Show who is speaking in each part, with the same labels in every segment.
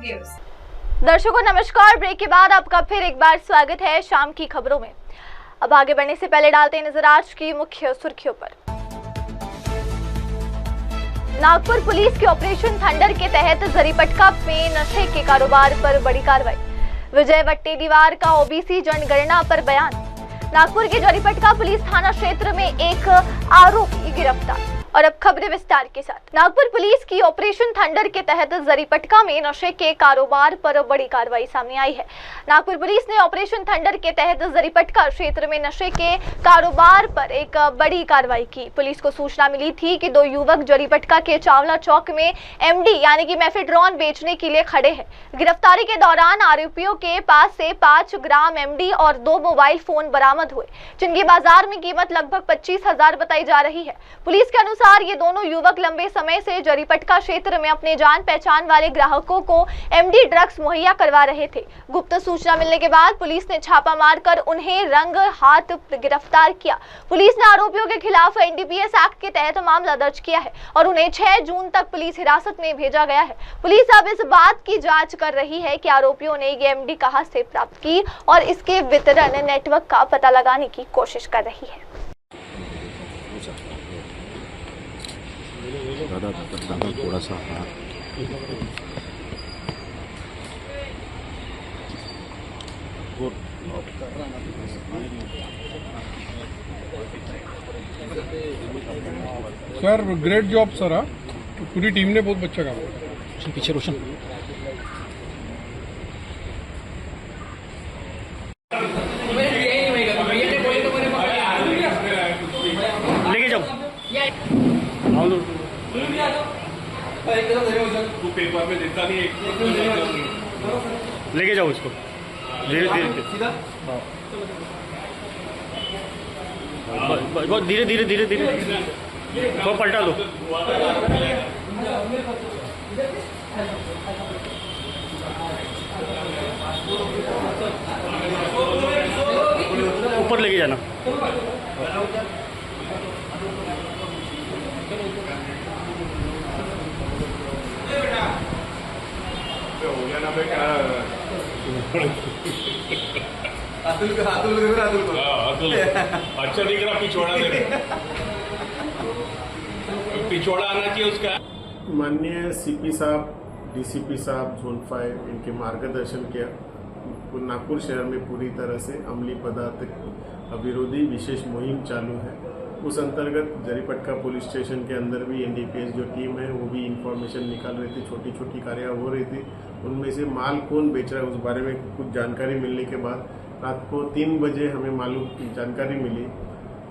Speaker 1: Viewers.
Speaker 2: दर्शकों नमस्कार। Break के बाद आपका फिर एक बार स्वागत है शाम की खबरों में। अब आगे बढ़ने से पहले डालते हैं नजर आज की मुख्य सुर्खियों पर। नागपुर पुलिस के ऑपरेशन थंडर के तहत जरीपटका में नशे के कारोबार पर बड़ी कार्रवाई। विजय वट्टेदीवार का ओबीसी जनगणना पर बयान। नागपुर के जरीपटका पुलिस थाना क्षेत्र में एक आरोपी गिरफ्तार। और अब खबरें विस्तार के साथ। नागपुर पुलिस की ऑपरेशन थंडर के तहत जरीपटका में नशे के कारोबार पर बड़ी कार्रवाई सामने आई है। नागपुर पुलिस ने ऑपरेशन थंडर के तहत जरीपटका क्षेत्र में नशे के कारोबार पर एक बड़ी कार्रवाई की। पुलिस को सूचना मिली थी कि 2 युवक जरीपटका के चावला चौक में एमडी यानी कि मेफेड्रॉन बेचने के लिए खड़े हैं। गिरफ्तारी के दौरान आरोपियों के पास से 5 ग्राम एमडी और 2 मोबाइल फोन बरामद हुए, जिनकी बाजार में कीमत लगभग 25,000 बताई जा रही है। पुलिस के अनुसार ये दोनों युवक लंबे समय से जरीपटका क्षेत्र में अपने जान पहचान वाले ग्राहकों को एमडी ड्रग्स मुहैया करवा रहे थे। गुप्त सूचना मिलने के बाद पुलिस ने छापा मारकर उन्हें रंग हाथ गिरफ्तार किया। पुलिस ने आरोपियों के खिलाफ एनडीपीएस एक्ट के तहत मामला दर्ज किया है और उन्हें 6 जून तक पुलिस हिरासत में भेजा गया है। पुलिस अब इस बात की जांच कर रही है कि आरोपियों ने ये एमडी कहां से प्राप्त की और इसके वितरण नेटवर्क का पता लगाने की कोशिश कर रही है।
Speaker 3: दादा थोड़ा सा
Speaker 4: सर ग्रेट जॉब सर। पूरी टीम ने बहुत अच्छा काम किया।
Speaker 3: पीछे रोशन लेके जाओ।
Speaker 4: तू पेपर में देता नहीं
Speaker 3: लेके जाओ इसको धीरे धीरे धीरे धीरे वो पलटा दो। ऊपर लेके जाना।
Speaker 4: अच्छा दिख रहा, पिछोड़ा दे रहा। पिछोड़ा आना चाहिए उसका।
Speaker 5: माननीय सीपी साहब, डीसीपी साहब जोन 5 इनके मार्गदर्शन के नागपुर शहर में पूरी तरह से अमली पदार्थ विरोधी विशेष मुहिम चालू है। उस अंतर्गत जरीपटका पुलिस स्टेशन के अंदर भी एनडीपीएस जो टीम है वो भी इंफॉर्मेशन निकाल रही थी। छोटी छोटी कार्रवाई हो रही थी। उनमें से माल कौन बेच रहा है उस बारे में कुछ जानकारी मिलने के बाद रात को 3 बजे हमें जानकारी मिली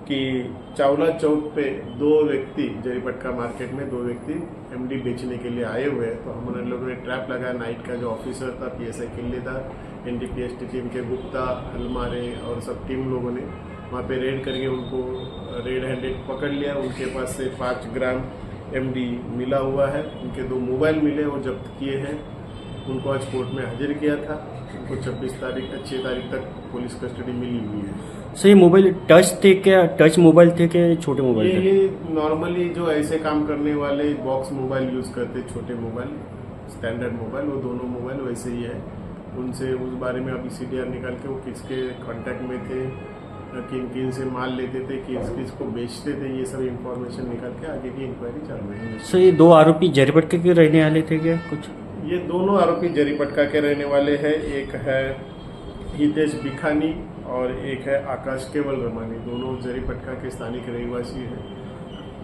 Speaker 5: कि चावला चौक पे 2 व्यक्ति जरीपटका मार्केट में 2 व्यक्ति एमडी बेचने के लिए आए हुए हैं। तो हम उन लोगों ने ट्रैप लगाया। नाइट का जो ऑफिसर था पीएसआई किल्लेदार, एनडीपीएस टीम के गुप्ता, हलमारे और सब टीम लोगों ने वहाँ पे रेड करके उनको रेड हैंडेड पकड़ लिया। उनके पास से 5 ग्राम एमडी मिला हुआ है। उनके 2 मोबाइल मिले, वो जब्त किए हैं। उनको आज कोर्ट में हाजिर किया था। उनको 26 तारीख तक पुलिस कस्टडी मिली हुई है।
Speaker 3: सर ये मोबाइल टच थे क्या? टच मोबाइल थे क्या? छोटे मोबाइल थे?
Speaker 5: ये नॉर्मली जो ऐसे काम करने वाले बॉक्स मोबाइल यूज करते, छोटे मोबाइल, स्टैंडर्ड मोबाइल, वो दोनों मोबाइल वैसे ही है। उनसे उस बारे में अभी सीडीआर निकाल के वो किसके कांटेक्ट में थे, किन किन से माल लेते थे, किसको बेचते थे, ये सब इंफॉर्मेशन निकाल के आगे की इंक्वायरी चालू है।
Speaker 3: सर ये 2 आरोपी जरीपटका के रहने वाले थे क्या? कुछ
Speaker 5: ये दोनों आरोपी जरीपटका के रहने वाले हैं। एक है हितेश बिखानी और एक है आकाश केवल रमानी। दोनों जरीपटका के स्थानिक रहवासी हैं।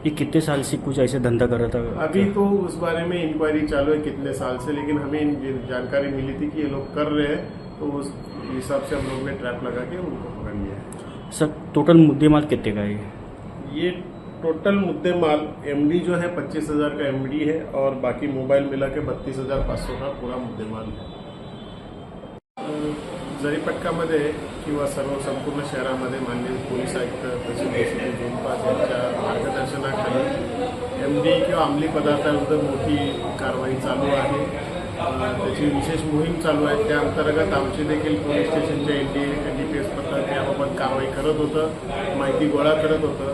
Speaker 3: ये कितने साल से कुछ ऐसे धंधा कर रहा था?
Speaker 5: अभी तो उस बारे में इंक्वायरी चालू है कितने साल से, लेकिन हमें जानकारी मिली थी कि ये लोग कर रहे हैं, तो उस हिसाब से हम लोग ने ट्रैप लगा के उनको पकड़ लिया है।
Speaker 3: सर टोटल मुद्देमाल कितने का है?
Speaker 5: ये टोटल मुद्देमाल एमडी जो है 25,000 का एमडी है और बाकी मोबाइल मिला के 32,500 का पूरा मुद्देमाल है। जरीपटकामध्ये किंवा सर्व संपूर्ण शहरामध्ये माननीय पोलीस आयुक्त तहसील डीसीपी जोन 5 यांच्या मार्गदर्शनाखाली एमडी किंवा अंमली पदार्थांविरुद्ध मोठी कारवाई चालू आहे। त्याची विशेष मोहीम चालू आहे। त्या अंतर्गत आमचे देखील पोलीस स्टेशनच्या एनडीपीएस पथक याबाबत कारवाई करत होतं, माहिती गोळा करत होतं।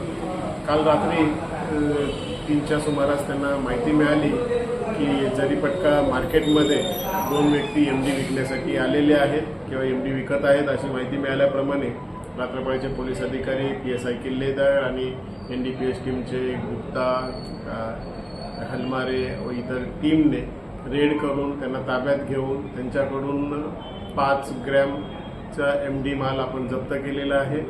Speaker 5: काल रात्री 3च्या सुमारास त्यांना माहिती मिळाली की जरीपटका मार्केटमध्ये 2 व्यक्ती MD विकण्यासाठी आलेले आहेत किंवा MD विकत आहेत अशी माहिती मिळाल्याप्रमाणे रात्रपाळीचे पोलीस अधिकारी PSI किल्लेदार आणि NDPS टीमचे गुप्ता हलमारे व इतर टीमने रेड करून त्यांना ताब्यात घेऊन त्यांच्याकडून 5 ग्रॅमचा MD माल आपण जप्त केलेला आहे.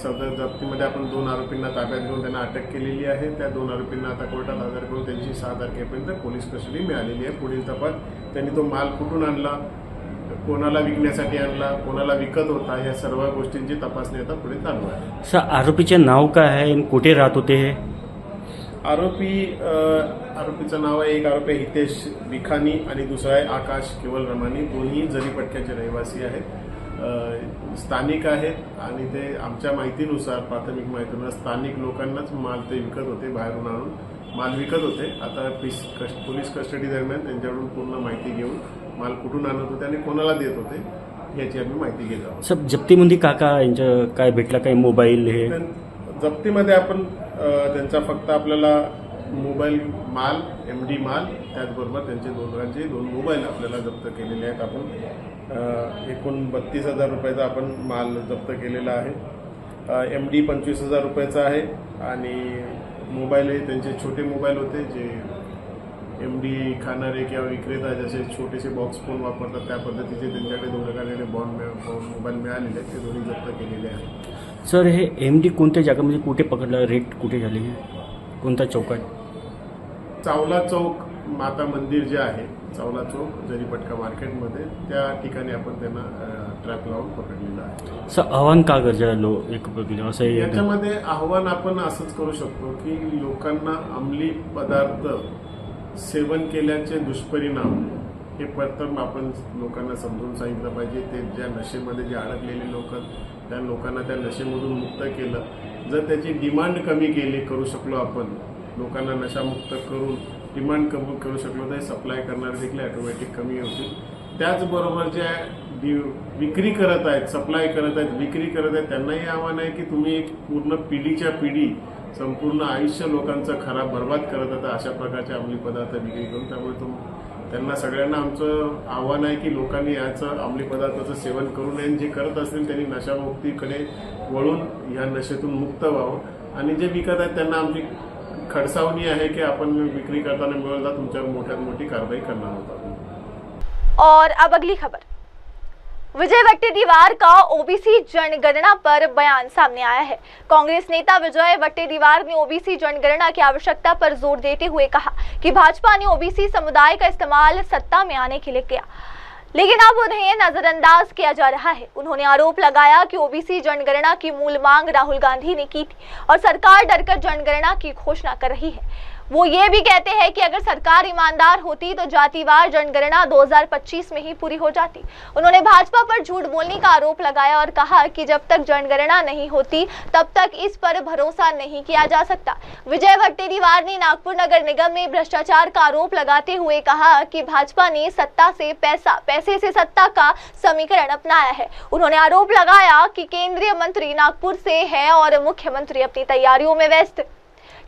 Speaker 5: सदर जप्तीमध्ये आपण 2 आरोपींना ताब्यात घेऊन त्यांना अटक केलेली आहे. त्या 2 आरोपींना आता कोर्टात हजर करून त्यांची 6 तारखेपर्यंत पोलीस कस्टडी मिळालेली आहे. पुढील तपास त्यांनी तो माल कुठून आणला, कोणाला विकण्यासाठी आणला, कोणाला विकत होता, या सर्व गोष्टींची तपासणी आता पुढे चालू आहे.
Speaker 3: सर आरोपीचे नाव काय आहे आणि कुठे राहत होते हे?
Speaker 5: आरोपीचं नाव आहे, एक आरोपी आहे हितेश विखानी आणि दुसरा आहे आकाश केवल रमानी. दोन्ही जरीपटक्याचे रहिवासी आहेत, स्थानिक आहेत आणि ते आमच्या माहितीनुसार, प्राथमिक माहितीनुसार स्थानिक लोकांनाच माल ते विकत होते, बाहेरून आणून माल विकत होते. आता पोलीस कस्टडी दरम्यान त्यांच्याकडून पूर्ण माहिती घेऊन माल कुठून आणत होते आणि कोणाला देत होते याची आम्ही माहिती घेत आहोत.
Speaker 3: सब जप्तीमध्ये यांचं काय भेटला, काय मोबाईल हे?
Speaker 5: जप्तीमध्ये आपण त्यांचा फक्त आपल्याला मोबाईल माल, MD माल, त्याचबरोबर त्यांचे दोघांचे 2 मोबाईल आपल्याला जप्त केलेले आहेत. आपण एकूण 32,000 रुपयाचा आपण माल जप्त केलेला आहे. MD 25,000 रुपयाचा आहे आणि मोबाईल हे त्यांचे छोटे मोबाईल होते जे MD खाणारे किंवा विक्रेता जसे छोटेसे बॉक्स फोन वापरतात त्या पद्धतीचे त्यांच्याकडे 2 प्रकारचे मोबाईल मिळालेले आहेत, ते दोन्ही जप्त केलेले आहेत.
Speaker 3: सर हे MD कोणत्या जागामध्ये कुठे पकडलं, रेट कुठे झाली, कोणता चौकात?
Speaker 5: चावला चौक माता मंदिर जे आहे, चावला चौक जरीपटका मार्केटमध्ये, त्या ठिकाणी आपण त्यांना ट्रॅप लावून पकडलेलं आहे.
Speaker 3: सर आव्हान का गरजेलो एक असं
Speaker 5: याच्यामध्ये आव्हान आपण असंच करू शकतो की लोकांना अंमली पदार्थ सेवन केल्याचे दुष्परिणाम हे प्रथम आपण लोकांना समजून सांगितलं पाहिजे. ते ज्या नशेमध्ये जे अडकलेले लोक, त्या लोकांना त्या नशेमधून मुक्त केलं. जर त्याची डिमांड कमी करू शकलो आपण, लोकांना नशामुक्त करून डिमांड कमी करू शकलो तर सप्लाय करणारे देखील ऑटोमॅटिक कमी होतील. त्याचबरोबर ज्या विक्री करत आहेत, सप्लाय करत आहेत, विक्री करत आहेत, त्यांनाही आव्हान आहे की तुम्ही एक पूर्ण पिढीच्या पिढी संपूर्ण आयुष्य लोकांचं खराब बर्बाद करत आता अशा प्रकारचे अंमली पदार्थ विक्री करून. त्यामुळे त्यांना सगळ्यांना आमचं आव्हान आहे की लोकांनी याचं अंमली पदार्थाचं सेवन करू नये. जे करत असतील त्यांनी नशामुक्तीकडे वळून या नशेतून मुक्त व्हावं आणि जे विकत आहेत त्यांना आमची खडसावणी आहे की आपण विक्री करताना मिळवला तुमच्यावर मोठ्यात मोठी कारवाई करणार होता.
Speaker 2: और अब अगली खबर, विजय वट्टेदीवार का ओबीसी जनगणना पर बयान सामने आया है। कांग्रेस नेता विजय वट्टेदीवार ने ओबीसी जनगणना की आवश्यकता पर जोर देते हुए कहा कि भाजपा ने ओबीसी समुदाय का इस्तेमाल सत्ता में आने के लिए किया, लेकिन अब उन्हें नजरअंदाज किया जा रहा है। उन्होंने आरोप लगाया कि ओबीसी जनगणना की मूल मांग राहुल गांधी ने की थी और सरकार डरकर जनगणना की घोषणा कर रही है। वो ये भी कहते हैं कि अगर सरकार ईमानदार होती तो जातिवार जनगणना 2025 में ही पूरी हो जाती। उन्होंने भाजपा पर झूठ बोलने का आरोप लगाया और कहा कि जब तक जनगणना नहीं होती तब तक इस पर भरोसा नहीं किया जा सकता। विजय वट्टेदीवार ने नागपुर नगर निगम में भ्रष्टाचार का आरोप लगाते हुए कहा कि भाजपा ने सत्ता से पैसा, पैसे से सत्ता का समीकरण अपनाया है। उन्होंने आरोप लगाया कि केंद्रीय मंत्री नागपुर से है और मुख्यमंत्री अपनी तैयारियों में व्यस्त,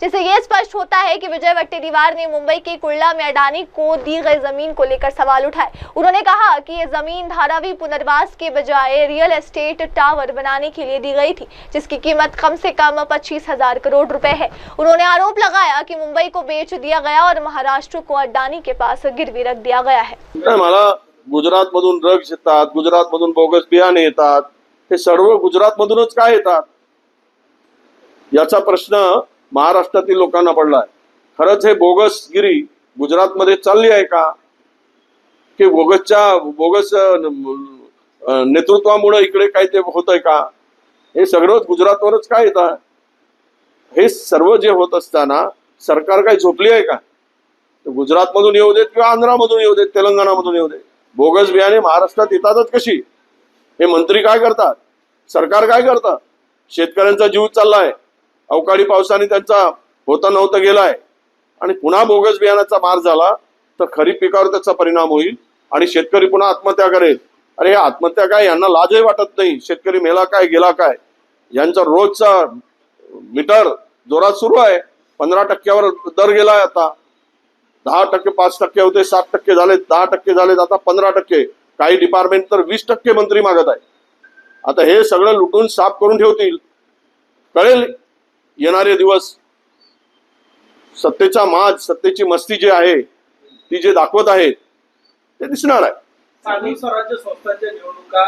Speaker 2: जिससे यह स्पष्ट होता है कि विजय वट्टेदीवार ने मुंबई के कुर्ला में अडानी को दी गई जमीन को लेकर सवाल उठाए। उन्होंने कहा कि यह जमीन धारावी पुनर्वास के बजाय रियल एस्टेट टावर बनाने के लिए दी गई थी, जिसकी कीमत कम से कम 25,000 करोड़ रुपए है। उन्होंने आरोप लगाया कि मुंबई को बेच दिया गया और महाराष्ट्र को अडानी के पास गिरवी रख दिया गया है।
Speaker 1: मला गुजरात मधून ड्रग्स येतात, गुजरात मधून बोगस बियाणे येतात, ते सर्व गुजरात मधूनच काय येतात याचा प्रश्न महाराष्ट्रातील लोकांना पडलाय। खरंच हे बोगसगिरी गुजरातमध्ये चालली आहे का, की बोगस नेतृत्वामुळे इकडे काय ते होतंय का? हे सगळं गुजरातवरच काय येत आहे? हे सर्व जे होत असताना सरकार काय झोपली आहे का? गुजरात मधून येऊ देत किंवा आंध्रामधून येऊ देत, तेलंगणामधून येऊ देत, बोगस बियाणे महाराष्ट्रात येतातच कशी? हे मंत्री काय करतात, सरकार काय करतात? शेतकऱ्यांचा जीव चाललाय, अवकाळी पावसाने त्यांचा होता नव्हता गेलाय आणि पुन्हा बोगस बियाणाचा मार झाला तर खरीप पिकावर त्याचा परिणाम होईल आणि शेतकरी पुन्हा आत्महत्या करेल। अरे आत्महत्या काय, यांना लाजही वाटत नाही। शेतकरी मेला काय गेला काय यांचा रोजचा मीटर जोरात सुरू आहे। 15% दर गेलाय आता. 10%, 5% होते, 7% झाले, 10% झाले, आता 15%. काही डिपार्टमेंट तर 20% मंत्री मागत आहे. आता हे सगळं लुटून साफ करून ठेवतील. कळेल येणारे दिवस. सत्तेचा माज, सत्तेची मस्ती जी आहे ती जे दाखवत आहेत ते दिसणार आहे.
Speaker 6: स्थानिक स्वराज्य संस्थांच्या निवडणुका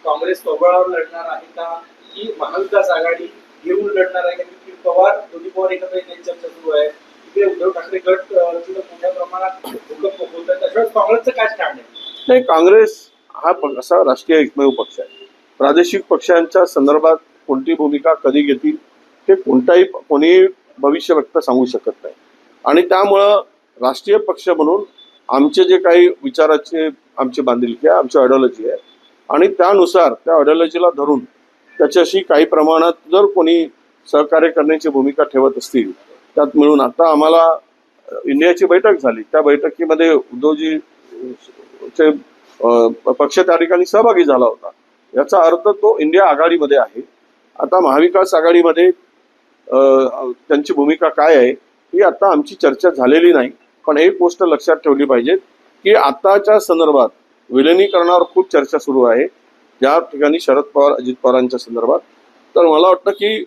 Speaker 6: काँग्रेस स्वबळावर लढणार आहे का, की महाविकास आघाडी घेऊन लढणार आहे का? की पवार, दोन्ही पवार एकत्र येण्याची चर्चा सुरू आहे. इकडे उद्धव ठाकरे गट तिथं मोठ्या प्रमाणात भूकंप होत आहे. त्याच्यावर काँग्रेसचं काय स्टँड आहे?
Speaker 1: नाही, काँग्रेस हा असा राष्ट्रीय एकमेव पक्ष आहे. प्रादेशिक पक्षांच्या संदर्भात कोणती भूमिका कधी घेतील ते कोणी भविष्य व्यक्त सांगू शकत नाही. आणि त्यामुळं राष्ट्रीय पक्ष म्हणून आमचे जे काही विचाराचे आमची बांधिलकी आहे, आमची आयडिओलॉजी आहे, आणि त्यानुसार त्या आयडिओलॉजीला धरून त्याच्याशी काही प्रमाणात जर कोणी सहकार्य करण्याची भूमिका ठेवत असतील त्यात मिळून. आता आम्हाला इंडियाची बैठक झाली, त्या बैठकीमध्ये उद्धवजी पक्ष त्या ठिकाणी सहभागी झाला होता. याचा अर्थ तो इंडिया आघाडीमध्ये आहे. आता महाविकास आघाडीमध्ये त्यांची भूमिका काय आहे ही आता आमची चर्चा झालेली नाही. पण एक गोष्ट लक्षात ठेवली पाहिजे की आताच्या संदर्भात विलिनीकरणावर खूप चर्चा सुरू आहे, ज्या ठिकाणी शरद पवार, अजित पवारांच्या संदर्भात. तर मला वाटतं की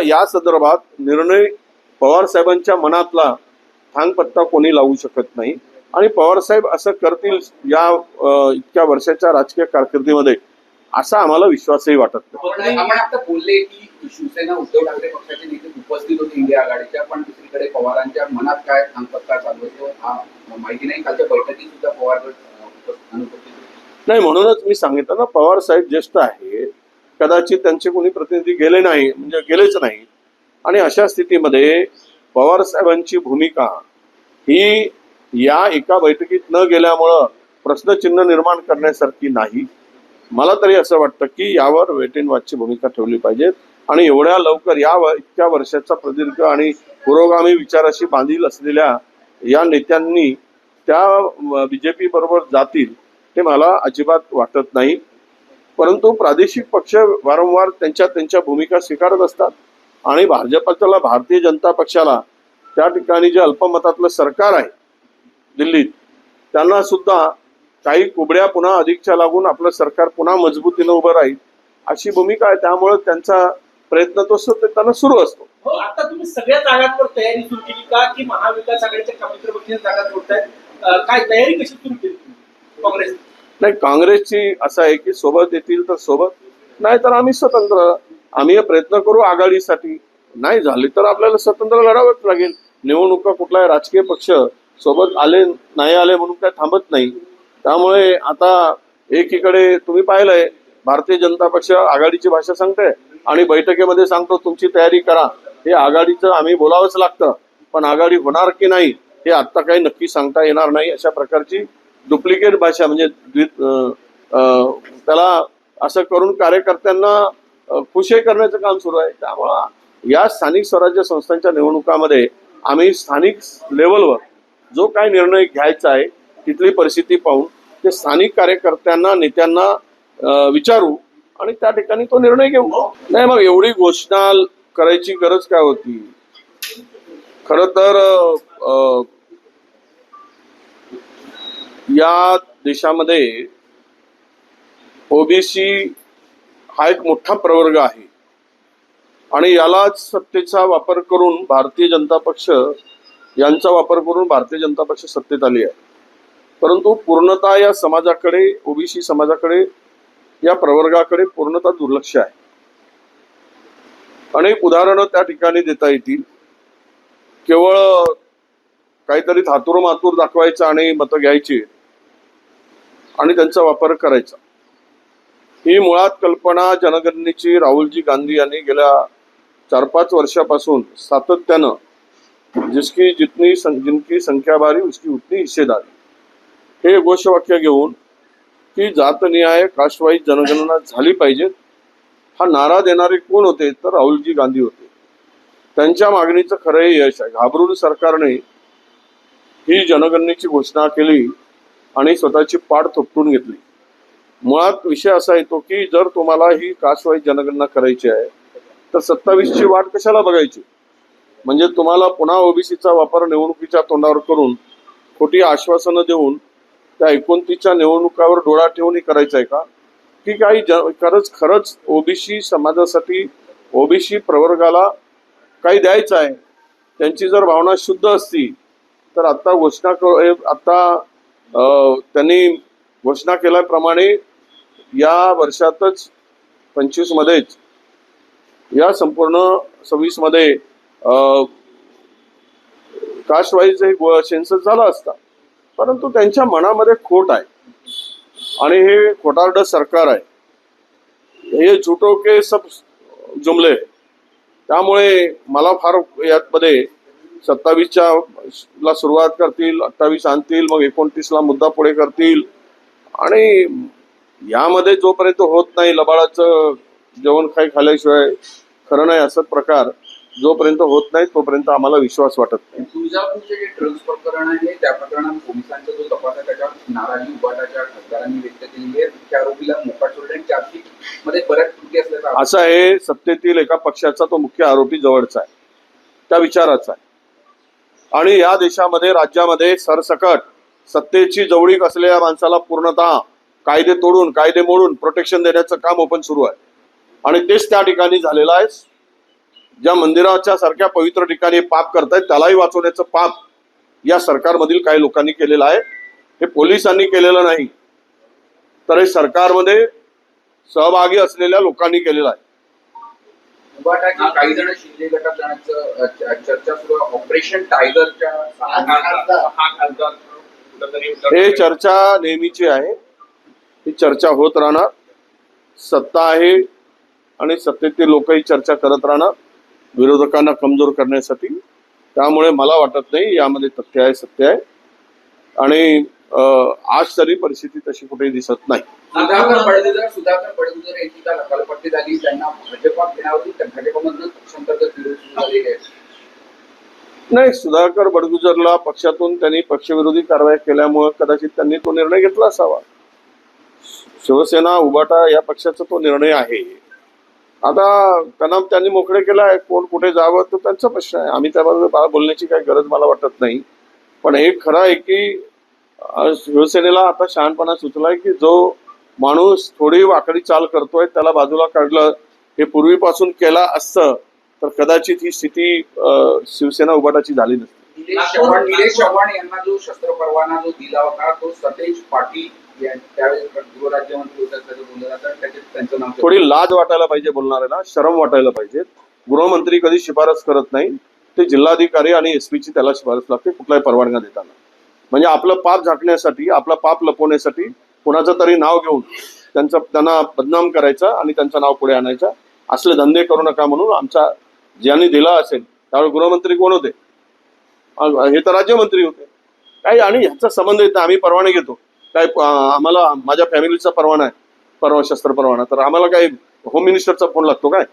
Speaker 1: या संदर्भात निर्णय पवार साहेबांच्या मनातला थांगपत्ता कोणी लावू शकत नाही. आणि पवार साहेब असं करतील या इतक्या वर्षाच्या राजकीय कारकिर्दीमध्ये असा आम्हाला विश्वासही वाटत नाही.
Speaker 7: आपण आता बोलले की शिवसेना, उद्धव ठाकरे पक्षाचे नेते उपस्थित होते इंडिया आघाडीच्या, पण दुसरीकडे पवारांच्या मनात काय थांगपत्ता चालू असतो हा माहिती नाही. कालच्या बैठकीत सुद्धा पवार अनुपस्थित
Speaker 1: नाही, म्हणूनच मी सांगितलं ना, पवार साहेब ज्येष्ठ आहे, कदाचित त्यांचे कोणी प्रतिनिधी गेले नाही, म्हणजे गेलेच नाही. आणि अशा स्थितीमध्ये पवार साहेबांची भूमिका ही या एका बैठकीत न गेल्यामुळं प्रश्नचिन्ह निर्माण करण्यासारखी नाही. मला तरी असं वाटतं की यावर वेट अँड वॉचची भूमिका ठेवली पाहिजे. आणि एवढ्या लवकर इतक्या वर्षाचा प्रदीर्घ आणि पुरोगामी विचाराशी बांधील असलेल्या या नेत्यांनी त्या बीजेपी बरोबर जातील हे मला अजिबात वाटत नाही. परंतु प्रादेशिक पक्ष वारंवार त्यांच्या भूमिका स्वीकारत असतात. आणि भाजपला, भारतीय जनता पक्षाला त्या ठिकाणी जे अल्पमतातलं सरकार आहे दिल्लीत, त्यांना सुद्धा काही कुबड्या पुन्हा अधिकच्या लागून आपलं सरकार पुन्हा मजबूतीनं उभं राहील अशी भूमिका आहे. त्यामुळे त्यांचा प्रयत्न तो त्यांना सुरू असतो.
Speaker 6: हो, आता तुम्ही सगळ्या जागांवर तयारी सुरू केली का, की महाविकास आघाडीच्या मित्र पक्षाच्या जागा जोडतायत? काय तयारी कशी सुरू केली काँग्रेस?
Speaker 1: नाही, काँग्रेसची असं आहे की सोबत येतील तर सोबत, नाही तर आम्ही स्वतंत्र. आम्ही प्रयत्न करू आघाडीसाठी. नाही झाली तर आपल्याला स्वतंत्र लढावंच लागेल. निवडणुका कुठलाही राजकीय पक्ष सोबत आले नाही आले म्हणून काय थांबत नाही. त्यामुळे आता एकीकडे तुम्ही पाहिलंय भारतीय जनता पक्ष आघाडीची भाषा सांगते आणि बैठकीमध्ये सांगतो तुमची तयारी करा. हे आघाडीचं आम्ही बोलावंच लागतं, पण आघाडी होणार की नाही हे आत्ता काही नक्की सांगता येणार नाही. अशा प्रकारची डुप्लिकेट भाषा, म्हणजे त्याला असं करून कार्यकर्त्यांना खुशी करण्याचं काम सुरू आहे. त्यामुळं या स्थानिक स्वराज्य संस्थांच्या निवडणुकामध्ये आम्ही स्थानिक लेवलवर जो काय निर्णय घ्यायचा आहे तिथली परिस्थिती पाहून ते स्थानिक कार्यकर्त्यांना, नेत्यांना विचारू आणि त्या ठिकाणी तो निर्णय घेऊ. नाही, मग एवढी घोषणा करायची गरज काय होती? खरं तर या देशामध्ये ओबीसी हा एक मोठा प्रवर्ग आहे आणि यालाच सत्तेचा वापर करून भारतीय जनता पक्ष यांचा वापर करून भारतीय जनता पक्ष सत्तेत आली आहे. परंतु पूर्णतः या समाजाकडे, ओबीसी समाजाकडे, या प्रवर्गाकडे पूर्णतः दुर्लक्ष आहे. अनेक उदाहरणं त्या ठिकाणी देता येतील. केवळ काहीतरी थातूर मातूर दाखवायचं आणि मतं घ्यायची आणि त्यांचा वापर करायचा, ही मुळात कल्पना जनगणनेची राहुलजी गांधी यांनी गेल्या 4-5 वर्षापासून सातत्यानं जिनकी संख्या भारी उसकी उतनी हिस्सेदारी हे घोषवाक्य घेऊन की जातनिहाय कास्टवाईज जनगणना झाली पाहिजे हा नारा देणारे कोण होते तर राहुलजी गांधी होते. त्यांच्या मागणीचं खरं यश आहे. घाबरून सरकारने ही जनगणनेची घोषणा केली आणि स्वतःची पाठ थोपटून घेतली. मुळात विषय असा येतो की जर तुम्हाला ही कास्टवाईज जनगणना करायची आहे तर 27ची वाट कशाला बघायची? म्हणजे तुम्हाला पुन्हा ओबीसीचा वापर निवडणुकीच्या तोंडावर करून खोटी आश्वासनं देऊन त्या 29च्या निवडणुकावर डोळा ठेवून हे करायचं आहे का, की काही खरंच ओबीसी समाजासाठी ओबीसी प्रवर्गाला काही द्यायचं आहे, त्यांची जर भावना शुद्ध असती तर आता त्यांनी घोषणा केल्याप्रमाणे या वर्षातच 25 मध्येच या संपूर्ण 26 मध्ये कास्ट वाईज सेन्सस झाला असता, परंतु त्यांच्या मनामध्ये खोट आहे आणि हे खोटारडं सरकार आहे, हे झुटो के सब जुमले. त्यामुळे मला फार यामध्ये 27च्या ला सुरुवात करतील, 28 आणतील, मग 29ला मुद्दा पुढे करतील आणि यामध्ये जोपर्यंत होत नाही लबाडाचं जेवण खाल्ल्याशिवाय खरं नाही असं प्रकार जोपर्यंत होत नाही तोपर्यंत आम्हाला विश्वास वाटत नाही.
Speaker 7: तुळजापूरचे जे ड्रग्ज प्रकरण आहे त्या प्रकरणात पोलिसांचा जो तपास आहे त्याच्यावर नाराजी उभाटाच्या खासदारांनी व्यक्त केली आहे. मुख्य आरोपीला मोकाट सोडले आणि चार्जशीट मध्ये बऱ्याच त्रुटी असल्याचा
Speaker 1: असं आहे, सत्तेतील एका पक्षाचा तो मुख्य आरोपी जवळचा आहे, त्या विचाराचा आहे आणि या देशामध्ये राज्यामध्ये सरसकट सत्तेची जवळीक असलेल्या माणसाला पूर्णतः कायदे तोडून कायदे मोडून प्रोटेक्शन देण्याचं काम ओपन सुरू आहे आणि तेच त्या ठिकाणी झालेलं आहे. ज्या मंदिराच्या सारख्या पवित्र ठिकाणी पाप करतायत त्यालाही वाचवण्याचं पाप या सरकारमधील काही लोकांनी केलेलं आहे. हे पोलिसांनी केलेलं नाही तर हे सरकारमध्ये सहभागी असलेल्या लोकांनी केलेलं आहे.
Speaker 7: उभाटाची काही जण शिंदे गटात जाण्याचं चर्चा सुरू आहे. ऑपरेशन टायगरच्या
Speaker 1: हे चर्चा नेहमीची आहे, ही चर्चा होत राहणार. सत्ता आहे आणि सत्तेतील लोकही चर्चा करत राहणार विरोधकांना कमजोर करण्यासाठी. त्यामुळे मला वाटत नाही यामध्ये तथ्य आहे, सत्य आहे आणि आज तरी परिस्थिती तशी कुठेही दिसत नाही.
Speaker 7: सुधाकर बडगुजर यांची काल हकालपट्टी झाली, त्यांना भाजपात घेण्यावरती भाजपमधून पक्षांतर्गत विरोध सुरू झालेले आहेत.
Speaker 1: नाही, सुधाकर बडगुजरला पक्षातून त्यांनी पक्षविरोधी कारवाई केल्यामुळे कदाचित त्यांनी तो निर्णय घेतला असावा. शिवसेना उभाटा या पक्षाचा तो निर्णय आहे. आता त्यांना त्यांनी मोकळे केला आहे, कोण कुठे जावं तो त्यांचा प्रश्न आहे, आम्ही त्याबद्दल बोलण्याची काही गरज मला वाटत नाही. पण हे खरं आहे की शिवसेनेला आता शहाणपणा सुचलाय की जो माणूस थोडी वाकडी चाल करतोय त्याला बाजूला काढलं, हे पूर्वीपासून केला असतं तर कदाचित ही स्थिती शिवसेना उभाटाची झाली नसती.
Speaker 7: निलेश चव्हाण यांना जो शस्त्र परवाना जो दिला होता तो सतेज पाटील त्यावेळेस गृहराज्यमंत्री होते असं बोललं जातं, त्यांचं नाव.
Speaker 1: थोडी लाज वाटायला पाहिजे बोलणाऱ्याला, शरम वाटायला पाहिजे. गृहमंत्री कधी शिफारस करत नाही, ते जिल्हाधिकारी आणि एसपीची त्याला शिफारस लागते कुठलाही परवानगी देताना. म्हणजे आपलं पाप झाकण्यासाठी, आपलं पाप लपवण्यासाठी कोणाचं तरी नाव घेऊन त्यांना बदनाम करायचं आणि त्यांचं नाव पुढे आणायचं, असले धंदे करू नका म्हणून आमचा ज्यांनी दिला असेल त्यावेळी गृहमंत्री कोण होते? हे तर राज्यमंत्री होते. काही आणि ह्याचा संबंध येत नाही. आम्ही परवाने घेतो काय, आम्हाला माझ्या फॅमिलीचा परवाना आहे, शस्त्र परवाना, तर आम्हाला काय होम मिनिस्टरचा फोन लागतो काय?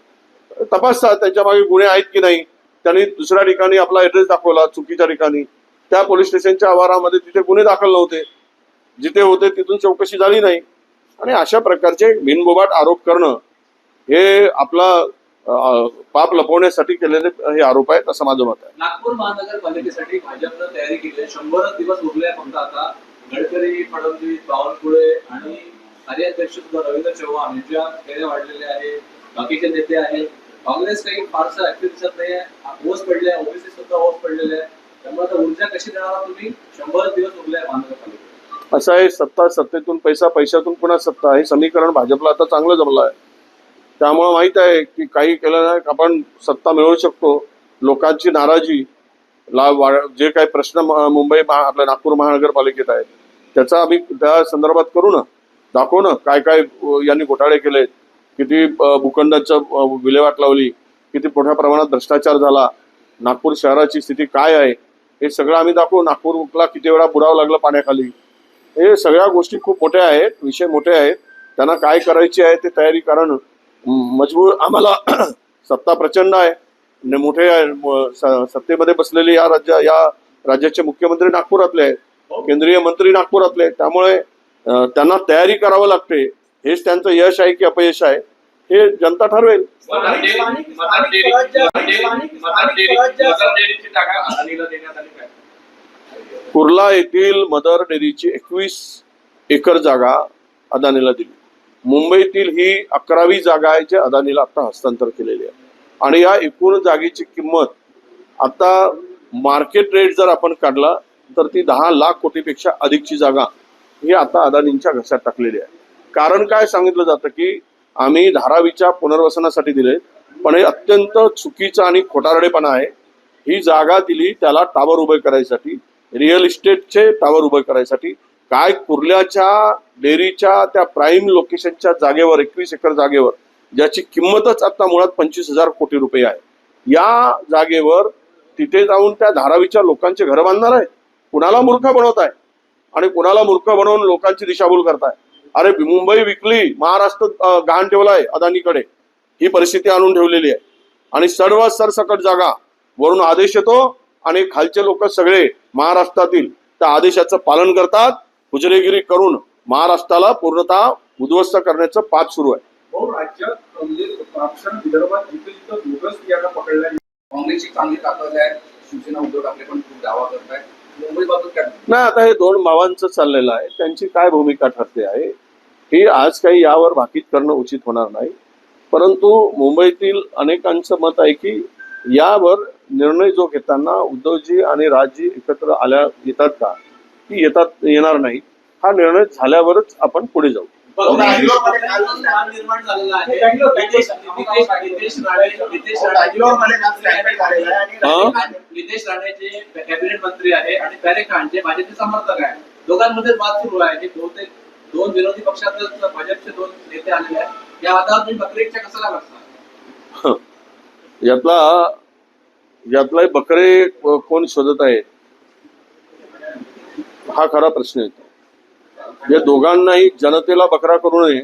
Speaker 1: तपासतात त्यांच्या मागे गुन्हे आहेत की नाही. त्यांनी दुसऱ्या ठिकाणी आपला ऍड्रेस दाखवला चुकीच्या ठिकाणी, त्या पोलीस स्टेशनच्या आवारामध्ये तिथे गुन्हे दाखल नव्हते, जिथे होते तिथून चौकशी झाली नाही आणि अशा प्रकारचे बिनबोबाट आरोप करणं हे आपला पाप लपवण्यासाठी केलेले हे आरोप आहेत असं माझं मत आहे.
Speaker 6: नागपूर महानगरपालिकेसाठी भाजपनं तयारी केली आहे. 100 दिवस उरले फक्त आता. गडकरी, फडणवीस, बावनकुळे आणि कार्याध्यक्ष सुद्धा रवींद्र चव्हाण यांच्या फेऱ्या वाढलेल्या आहेत. बाकीचे नेते आहेत. काँग्रेस काही फारसं ऍक्टिव्ह दिसत नाही आहे. ओस पडले, ओबीसी सुद्धा ओस पडलेले आहे. त्यामुळे आता ऊर्जा कशी देणार तुम्ही? 100 दिवस उरले महानगरपालिकेत.
Speaker 1: असं आहे, सत्तेतून पैसा, पैशातून पुन्हा सत्ता, हे समीकरण भाजपला आता चांगलं जमलं आहे. त्यामुळे माहित आहे की काही केलं नाही आपण सत्ता मिळवू शकतो. लोकांची नाराजी, जे काही प्रश्न आपल्या नागपूर महानगरपालिकेत आहेत त्याचा आम्ही त्या संदर्भात करू ना, दाखवू ना काय काय यांनी घोटाळे केलेत, किती भूखंडांचं विल्हेवाट लावली, किती मोठ्या प्रमाणात भ्रष्टाचार झाला, नागपूर शहराची स्थिती काय आहे हे सगळं आम्ही दाखवू. नागपूरला किती वेळा बुडावं लागलं पाण्याखाली, हे सगळ्या गोष्टी खूप मोठ्या आहेत, विषय मोठे आहेत. त्यांना काय करायची आहे ते तयारी करणं मजबूर आम्हाला. सत्ता प्रचंड आहे, मोठे सत्तेमध्ये बसलेले या राज्याचे मुख्यमंत्री नागपुरातले आहेत, केंद्रीय मंत्री नागपुरातले आहेत. त्यामुळे त्यांना तयारी करावं लागते. हेच त्यांचं यश आहे की अपयश आहे हे जनता ठरवेल. कुर्ला येथील मदर डेअरीची 21 एकर जागा अदानीला दिली. मुंबईतील ही 11वी जागा आहे जी अदानीला आता हस्तांतर केलेली आहे. आणि या एकूण जागेची किंमत आता मार्केट रेट जर आपण काढला तर ती 10 लाख कोटीपेक्षा अधिकची जागा ही आता अदानींच्या घशात टाकलेली आहे. कारण काय सांगितलं जातं की आम्ही धारावीच्या पुनर्वसनासाठी दिले, पण हे अत्यंत चुकीचं आणि खोटारडेपणा आहे. ही जागा दिली त्याला टावर उभे करायसाठी, रिअल इस्टेटचे टावर उभे करायसाठी. काय कुर्ल्याच्या डेअरीच्या त्या प्राईम लोकेशनच्या जागेवर 21 एकर जागेवर ज्याची किंमतच आता मुळात 25,000 कोटी रुपये आहे, या जागेवर तिथे जाऊन त्या धारावीच्या लोकांचे घर बांधणार आहे. कुणाला मूर्ख बनवत आहे आणि कुणाला मूर्ख बनवून लोकांची दिशाभूल करताय. अरे मुंबई विकली, महाराष्ट्र गहाण ठेवलाय अदानीकडे, ही परिस्थिती आणून ठेवलेली आहे. आणि सर्व सरसकट जागा वरून आदेश येतो आणि खालचे लोक सगळे महाराष्ट्रातील त्या आदेशाचं पालन करतात. हुजरेगिरी करून महाराष्ट्राला पूर्णतः उद्ध्वस्त करण्याचं पाठ सुरू आहे.
Speaker 6: राज्यात म्हणजे ऑप्शन विदर्भात जिथे जिथं बोगस याला पकडल्या
Speaker 7: काँग्रेसची चांगली ताकद आहे. शिवसेना उद्धव ठाकरे पण खूप दावा करत आहे. मुंबई बाबत काय
Speaker 1: नाही, आता हे दोन भावांचं चाललेलं आहे, त्यांची काय भूमिका ठरते आहे ही आज काही यावर भाकीत करणं उचित होणार नाही. परंतु मुंबईतील अनेकांचं मत आहे की यावर निर्णय जो घेताना उद्धवजी आणि राजजी एकत्र येतात का, की येणार नाही. हा निर्णय झाल्यावरच आपण पुढे जाऊ.
Speaker 6: निर्माण झालेला आहे. नितेश राणे जे कॅबिनेट मंत्री आहे आणि पॅरे खान जे भाजपचे समर्थक आहे, दोघांमध्ये वाद सुरू आहे. बहुतेक दोन विरोधी पक्षातच भाजपचे दोन नेते आलेले आहेत. या वादावर तुम्ही बकरी ईदच्या कसा बघता?
Speaker 1: यातला बकरे कोण शोधत आहे हा खरा प्रश्न येतो. या दोघांनाही जनतेला बकरा करू नये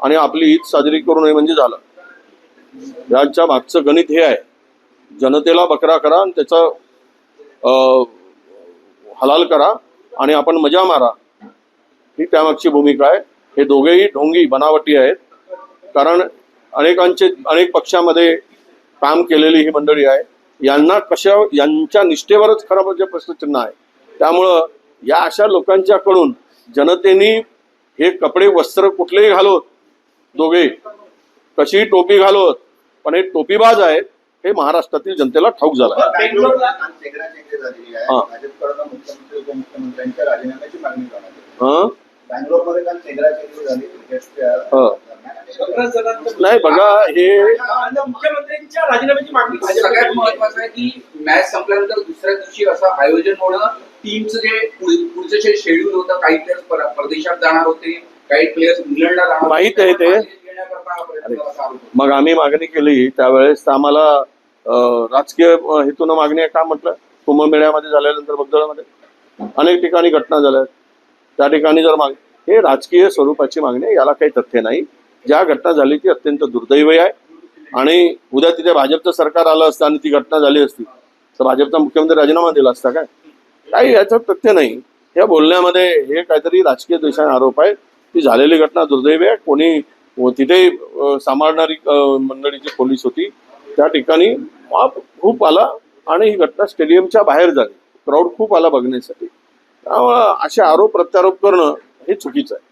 Speaker 1: आणि आपली ईद साजरी करू नये म्हणजे झालं. यांच्या मागचं गणित हे आहे, जनतेला बकरा करा आणि त्याचा हलाल करा आणि आपण मजा मारा, ही त्यामागची भूमिका आहे. हे दोघेही ढोंगी बनावटी आहेत. कारण अनेक पक्षामध्ये काम केलेली ही मंडळी आहे. यांच्या निष्ठेवरच खरं म्हणजे प्रश्नचिन्ह आहे. त्यामुळं या अशा लोकांच्याकडून जनतेने हे कपडे वस्त्र कुठलेही घालोत, दोघे कशी टोपी घालोत, पण हे टोपीबाज आहेत हे महाराष्ट्रातील जनतेला ठाऊक झालं आहे.
Speaker 8: मुख्यमंत्र्यांच्या राजीनाम्याची मागणी करण्यात बँगलोरमध्ये काल चेंगराचेंगरी झाली
Speaker 1: नाही बघा, हे
Speaker 6: मुख्यमंत्र्यांच्या राजीनाम्याची मागणी.
Speaker 7: सगळ्यात महत्वाचं आहे की मॅच संपल्यानंतर दुसऱ्या दिवशी असं आयोजन होणं. टीमचं जे पुढचं जे शेड्यूल होतं, काही प्लेयर्स परदेशात जाणार होते, काही प्लेयर्स इंग्लंडला जाणार
Speaker 1: माहित आहे ते. मग आम्ही मागणी केली त्यावेळेस आम्हाला राजकीय हेतून मागणी आहे का म्हटलं. कुंभमेळ्यामध्ये झाल्यानंतर बद्दळमध्ये अनेक ठिकाणी घटना झाल्या, त्या ठिकाणी जर हे राजकीय स्वरूपाची मागणी आहे, याला काही तथ्य नाही. ज्या घटना झाली ती अत्यंत दुर्दैवी आहे आणि उद्या तिथे भाजपचं सरकार आलं असतं आणि ती घटना झाली असती तर भाजपचा मुख्यमंत्री राजीनामा दिला असता काय? काही याचं तथ्य नाही. या बोलण्यामध्ये हे काहीतरी राजकीय द्वेषाने आरोप आहे. ती झालेली घटना दुर्दैवी आहे. कोणी तिथे सांभाळणारी मंडळीची पोलीस होती, त्या ठिकाणी खूप आला आणि ही घटना स्टेडियमच्या बाहेर झाली. क्राऊड खूप आला बघण्यासाठी. त्यामुळं असे आरोप प्रत्यारोप करणं हे चुकीचं आहे.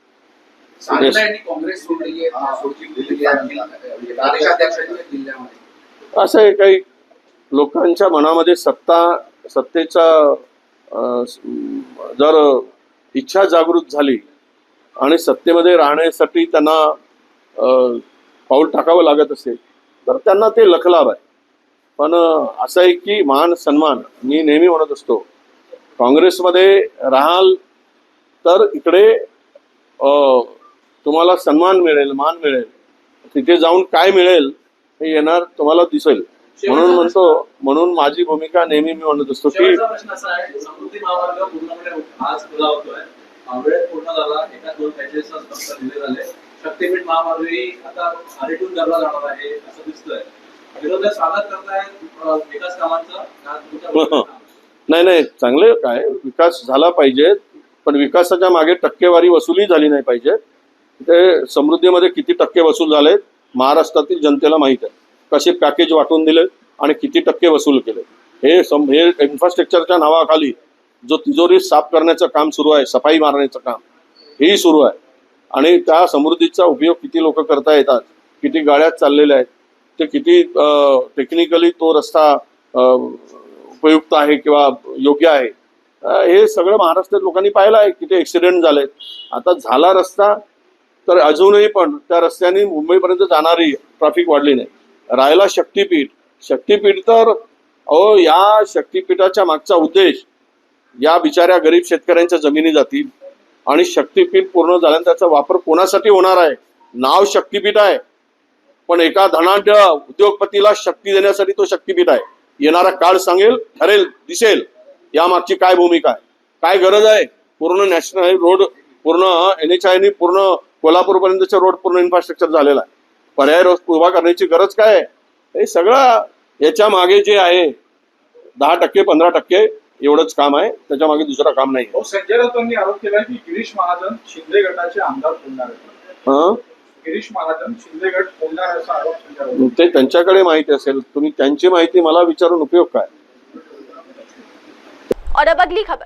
Speaker 1: असं आहे, काही लोकांच्या मनामध्ये सत्तेचा जर इच्छा जागृत झाली आणि सत्तेमध्ये राहण्यासाठी त्यांना पाऊल टाकावं लागत असेल तर त्यांना ते लखलाभ आहे. पण असं आहे की मान सन्मान मी नेहमी म्हणत असतो, काँग्रेसमध्ये राहाल तर इकडे तुम्हाला सन्मान मिळेल, मान मिळेल. तिथे जाऊन काय मिळेल हे येणार तुम्हाला दिसेल. म्हणून माझी भूमिका नेहमी मी म्हणत असतो की
Speaker 6: प्रश्न असा आहे, समृद्धी महामार्ग पूर्णपणे आज खुला होतोय, वेळ पूर्ण झाला, एका 2 पॅचेस फक्त दिले झाले. शक्तीपीठ महामार्गही आता आरेटून धरला जाणार आहे असं दिसतंय. विरोधक स्वागत करतायत विकास कामांचा.
Speaker 1: नाही, चांगले काय विकास झाला पाहिजे, पण विकासाच्या मागे टक्केवारी वसुली झाली नाही पाहिजे. ते समृद्धीमध्ये किती टक्के वसूल झालेत महाराष्ट्रातील जनतेला माहीत आहे कसे पॅकेज वाटून दिले आणि किती टक्के वसूल केले. हे इन्फ्रास्ट्रक्चरच्या नावाखाली जो तिजोरी साफ करण्याचं काम सुरू आहे, सफाई मारण्याचं काम हेही सुरू आहे. आणि त्या समृद्धीचा उपयोग किती लोक करता येतात, किती गाड्या चाललेल्या आहेत, ते किती टेक्निकली तो रस्ता उपयुक्त आहे किंवा योग्य आहे, हे सगळं महाराष्ट्रात लोकांनी पाहिलं आहे. किती ॲक्सिडेंट झालेत. आता झाला रस्ता तर अजूनही पण त्या रस्त्याने मुंबईपर्यंत जाणारी ट्रॅफिक वाढली नाही. राहिला शक्तीपीठ तर या शक्तीपीठाच्या मागचा उद्देश या बिचाऱ्या गरीब शेतकऱ्यांच्या जमिनी जातील आणि शक्तीपीठ पूर्ण झाल्यानंतर त्याचा वापर कोणासाठी होणार आहे. नाव शक्तीपीठ आहे पण एका धनाढ्य उद्योगपतीला शक्ती देण्यासाठी तो शक्तीपीठ आहे. येणारा काळ सांगेल, ठरेल, दिसेल यामागची काय भूमिका आहे, काय गरज आहे. पूर्ण नॅशनल रोड, पूर्ण NHI पूर्ण कोल्हापूरपर्यंतचा रोड पूर्ण इन्फ्रास्ट्रक्चर झालेला आहे. पर्याय रोड उभा करण्याची गरज काय आहे. हे सगळं याच्या मागे जे आहे 10% 15% एवढंच काम आहे, त्याच्या मागे दुसरं काम नाही.
Speaker 6: संजय राऊतांनी आरोप केला की गिरीश महाजन शिंदे गटाचे आमदार होणार आहेत. गिरीश महाजन शिंदे गट होणार असा आरोप संजय राऊत.
Speaker 1: ते त्यांच्याकडे माहिती असेल, तुम्ही त्यांची माहिती मला विचारून उपयोग काय.
Speaker 2: और अब अगली खबर,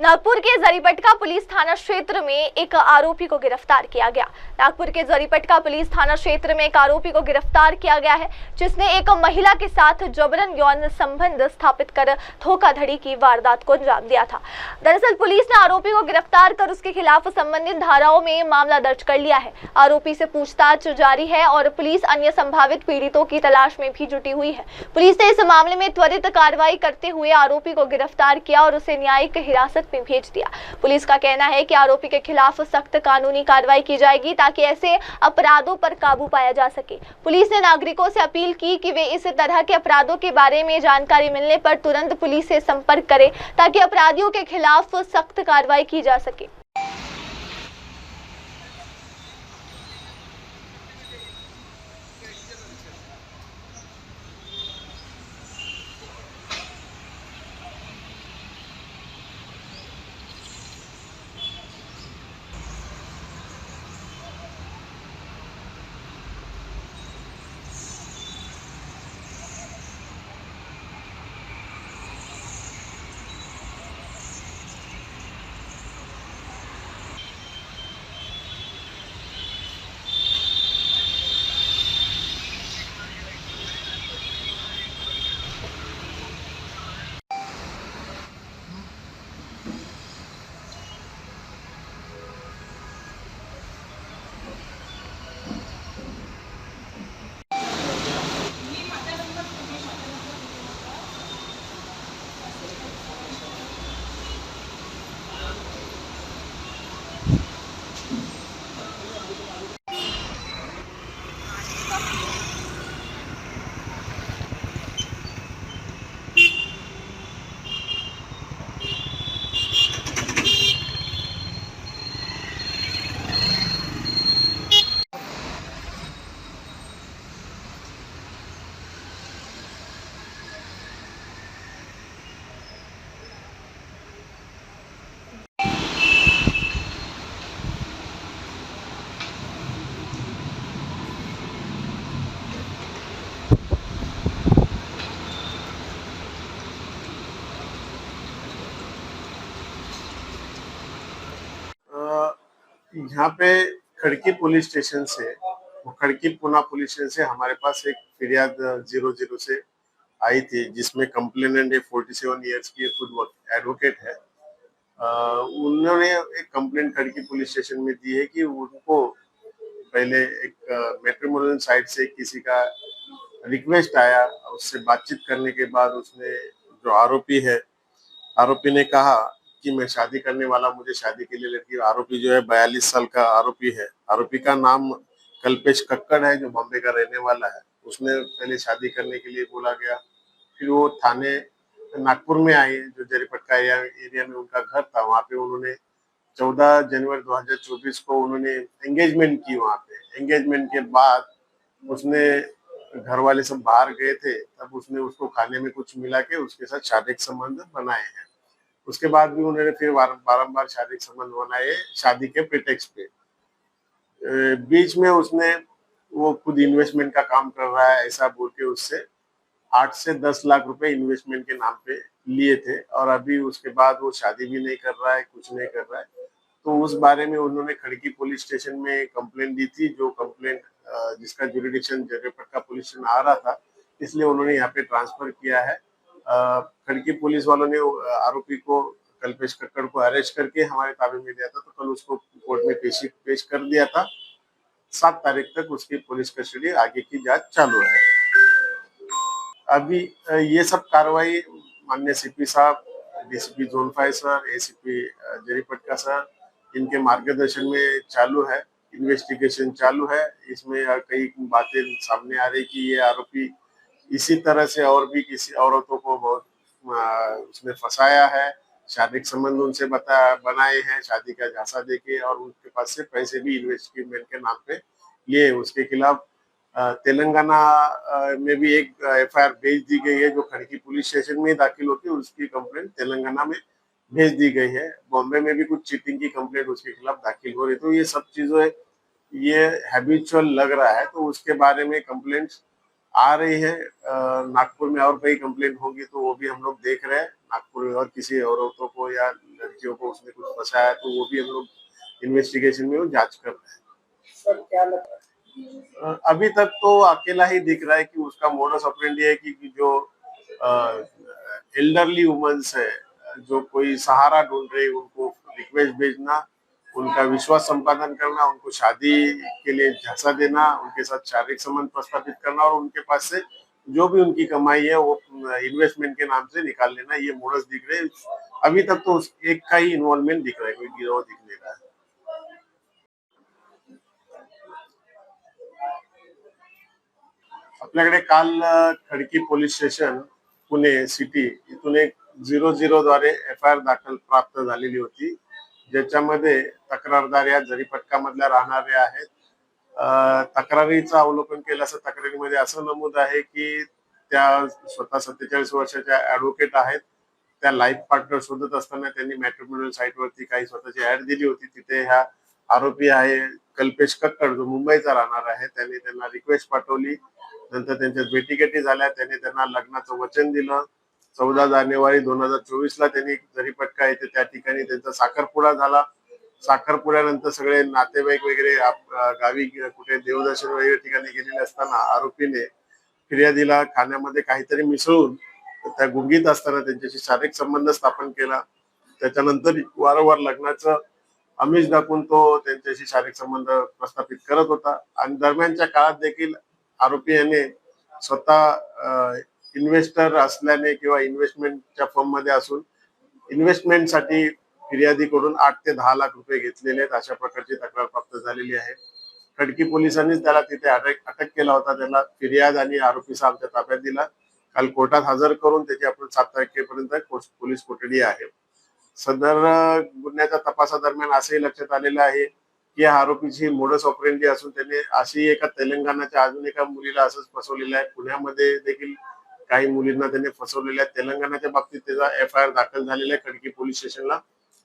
Speaker 2: नागपुर के जरीपटका पुलिस थाना क्षेत्र में एक आरोपी को गिरफ्तार किया गया। नागपुर के जरीपटका पुलिस थाना क्षेत्र में एक आरोपी को गिरफ्तार किया गया है जिसने एक महिला के साथ जबरन यौन संबंध स्थापित कर धोखाधड़ी की वारदात को अंजाम दिया था। दरअसल पुलिस ने आरोपी को गिरफ्तार कर उसके खिलाफ संबंधित धाराओं में मामला दर्ज कर लिया है। आरोपी से पूछताछ जारी है और पुलिस अन्य संभावित पीड़ितों की तलाश में भी जुटी हुई है। पुलिस ने इस मामले में त्वरित कार्रवाई करते हुए आरोपी को गिरफ्तार किया और उसे न्यायिक हिरासत में भेज दिया। पुलिस का कहना है कि आरोपी के खिलाफ सख्त कानूनी कार्रवाई की जाएगी ताकि ऐसे अपराधों पर काबू पाया जा सके। पुलिस ने नागरिकों से अपील की कि वे इस तरह के अपराधों के बारे में जानकारी मिलने पर तुरंत पुलिस से संपर्क करें ताकि अपराधियों के खिलाफ सख्त कार्रवाई की जा सके।
Speaker 5: यहाँ पे खड़की पुलिस स्टेशन से, खड़की पुना पुलिस स्टेशन से हमारे पास एक फिरियाद 00 से आई थी जिसमें कंप्लेनेंट 47 ईयर्स की खुद एडवोकेट है। उन्होंने एक कंप्लेंट खड़की पुलिस स्टेशन में दी है कि उनको पहले एक मैट्रिमोनियल साइट से किसी का रिक्वेस्ट आया, उससे बातचीत करने के बाद उसने जो आरोपी ने कहा कि मैं शादी करने वाला, मुझे शादी के लिए लड़की। आरोपी जो है 42 साल का आरोपी है। आरोपी का नाम कल्पेश कक्कड़ है जो बॉम्बे का रहने वाला है। उसने पहले शादी करने के लिए बोला गया, फिर वो थाने नागपुर में आए, जो जरीपटका एरिया में उनका घर था। वहाँ पे उन्होंने 14 जनवरी 2024 को उन्होंने एंगेजमेंट की। वहाँ पे एंगेजमेंट के बाद उसने, घर वाले सब बाहर गए थे, तब उसने उसको खाने में कुछ मिला के उसके साथ शारीरिक संबंध बनाए हैं। उसके बाद भी उन्होंने फिर बारंबार शारीरिक संबंध बनाए शादी के प्रिटेक्स्ट पे। बीच में उसने वो खुद इन्वेस्टमेंट का काम कर रहा है ऐसा बोल के उससे 8 से 10 लाख रुपए इन्वेस्टमेंट के नाम पे लिए थे, और अभी उसके बाद वो शादी भी नहीं कर रहा है, कुछ नहीं कर रहा है। तो उस बारे में उन्होंने खड़की पुलिस स्टेशन में कंप्लेंट दी थी, जो कंप्लेंट जिसका जुरिडिक्शन जरीपटका पुलिस स्टेशन आ रहा था, इसलिए उन्होंने यहाँ पे ट्रांसफर किया है। खड़की पुलिस वालों ने आरोपी को कल्पेश कक्कड़ को अरेस्ट करके हमारे ताबे में दिया था, तो कल उसको कोर्ट में पेश कर दिया था। 7 तारीख तक उसकी पुलिस कस्टडी, आगे की जांच चालू है। अभी ये सब कार्रवाई माननीय सीपी साहब, DCP zone 5 sir, ACP Jaripatka sir, इनके मार्गदर्शन में चालू है, इन्वेस्टिगेशन चालू है। इसमें कई बातें सामने आ रही कि ये आरोपी इसी तरह से और भी किसी औरतों को बहुत उसने फंसाया है, शारीरिक संबंध उनसे बनाए हैं, शादी का झांसा देके, और उनके पास से पैसे भी इन्वेस्टमेंट के नाम पे लिए। उसके खिलाफ तेलंगाना में भी एक एफआईआर भेज दी गई है, जो खड़की पुलिस स्टेशन में दाखिल होती है, उसकी कंप्लेंट तेलंगाना में भेज दी गई है। बॉम्बे में भी कुछ चीटिंग की कंप्लेंट उसके खिलाफ दाखिल हो रही है। तो ये सब चीजें ये हैबिचुअल लग रहा है, तो उसके बारे में कंप्लेंट्स आ रही है। नागपुर में और कई कंप्लेंट होंगी, तो वो भी हम लोग देख रहे हैं। नागपुर में और किसी औरतों को या लड़कियों को उसने कुछ फंसाया, तो वो भी हम लोग इन्वेस्टिगेशन में वो जांच कर रहे हैं।
Speaker 6: सर क्या लगता है?
Speaker 5: अभी तक तो अकेला ही दिख रहा है कि उसका मोडस ऑपरेंडी है कि जो एल्डरली वुमेन्स है, जो कोई सहारा ढूंढ रही, उनको रिक्वेस्ट भेजना, उनका विश्वास संपादन करना, उनको शादी के लिए झांसा देना, उनके साथ शारीरिक संबंध प्रस्तावित करना, और उनके पास से जो भी उनकी कमाई है वो इन्वेस्टमेंट के नाम से निकाल लेना, ये मोडस दिख रहे हैं। अभी तक तो उस एक का ही इन्वॉल्वमेंट दिख रहा है, कोई गिरोह दिख नहीं रहा है। आपल्याकडे काल Khadki police station Pune city इथून एक 00 द्वारे एफआयआर दाखल प्राप्त झालेली होती, ज्याच्यामध्ये तक्रारदार या जरीपटका मधल्या राहणारे आहेत। तक्रारीचं अवलोकन केलं असं तक्रारीमध्ये असं नमूद आहे की त्या स्वतः 47 वर्षाच्या ऍडव्होकेट आहेत। त्या लाईफ पार्टनर शोधत असताना त्यांनी मॅट्रिमोनियल साईटवरती काही स्वतःची ऍड दिली होती। तिथे ह्या आरोपी आहे कल्पेश कक्कड, जो मुंबईचा राहणार आहे, त्यांनी त्यांना रिक्वेस्ट पाठवली। नंतर त्यांच्या भेटीगाठी झाल्या, त्यांनी त्यांना लग्नाचं वचन दिलं। 14 जानेवारी 2024 ला त्यांनी जरीपटका येथे त्या ठिकाणी त्यांचा साखरपुडा झाला। साखरपुड्यानंतर सगळे नातेवाईक वगैरे गावी कुठे देवदर्शन वगैरे ठिकाणी गेलेले असताना आरोपीने फिर्यादीला खाण्यामध्ये काहीतरी मिसळून त्या गुंगीत असताना त्यांच्याशी शारीरिक संबंध स्थापन केला। त्याच्यानंतर वारंवार लग्नाचं आमिष दाखवून तो त्यांच्याशी शारीरिक संबंध प्रस्थापित करत होता। आणि दरम्यानच्या काळात देखील आरोपी याने स्वतः इन्व्हेस्टर असल्याने किंवा इन्व्हेस्टमेंटच्या फर्म मध्ये असून इन्व्हेस्टमेंटसाठी फिर्यादीकडून 8 ते 10 लाख रुपये घेतलेले आहेत, अशा प्रकारची तक्रार प्राप्त झालेली आहे। खडकी पोलिसांनी त्याला तिथे अटक केला होता। त्याला फिर्याद आणि आरोपी आमच्या ताब्यात दिला। काल कोर्टात हजर करून त्याची आपण 7 तारखेपर्यंत पोलीस कोठडी आहे। सदर गुन्ह्याच्या तपासादरम्यान असेही लक्षात आलेलं आहे की या आरोपीची मोडस ऑपरेंडी असून त्याने अशी एका तेलंगणाच्या अजून एका मुलीला असंच फसवलेलं आहे। पुण्यामध्ये देखील काही मुलींना त्याने फसवलेलं आहे। तेलंगणाच्या बाबतीत त्याचा एफआयआर दाखल झालेला आहे खडकी पोलीस स्टेशनला,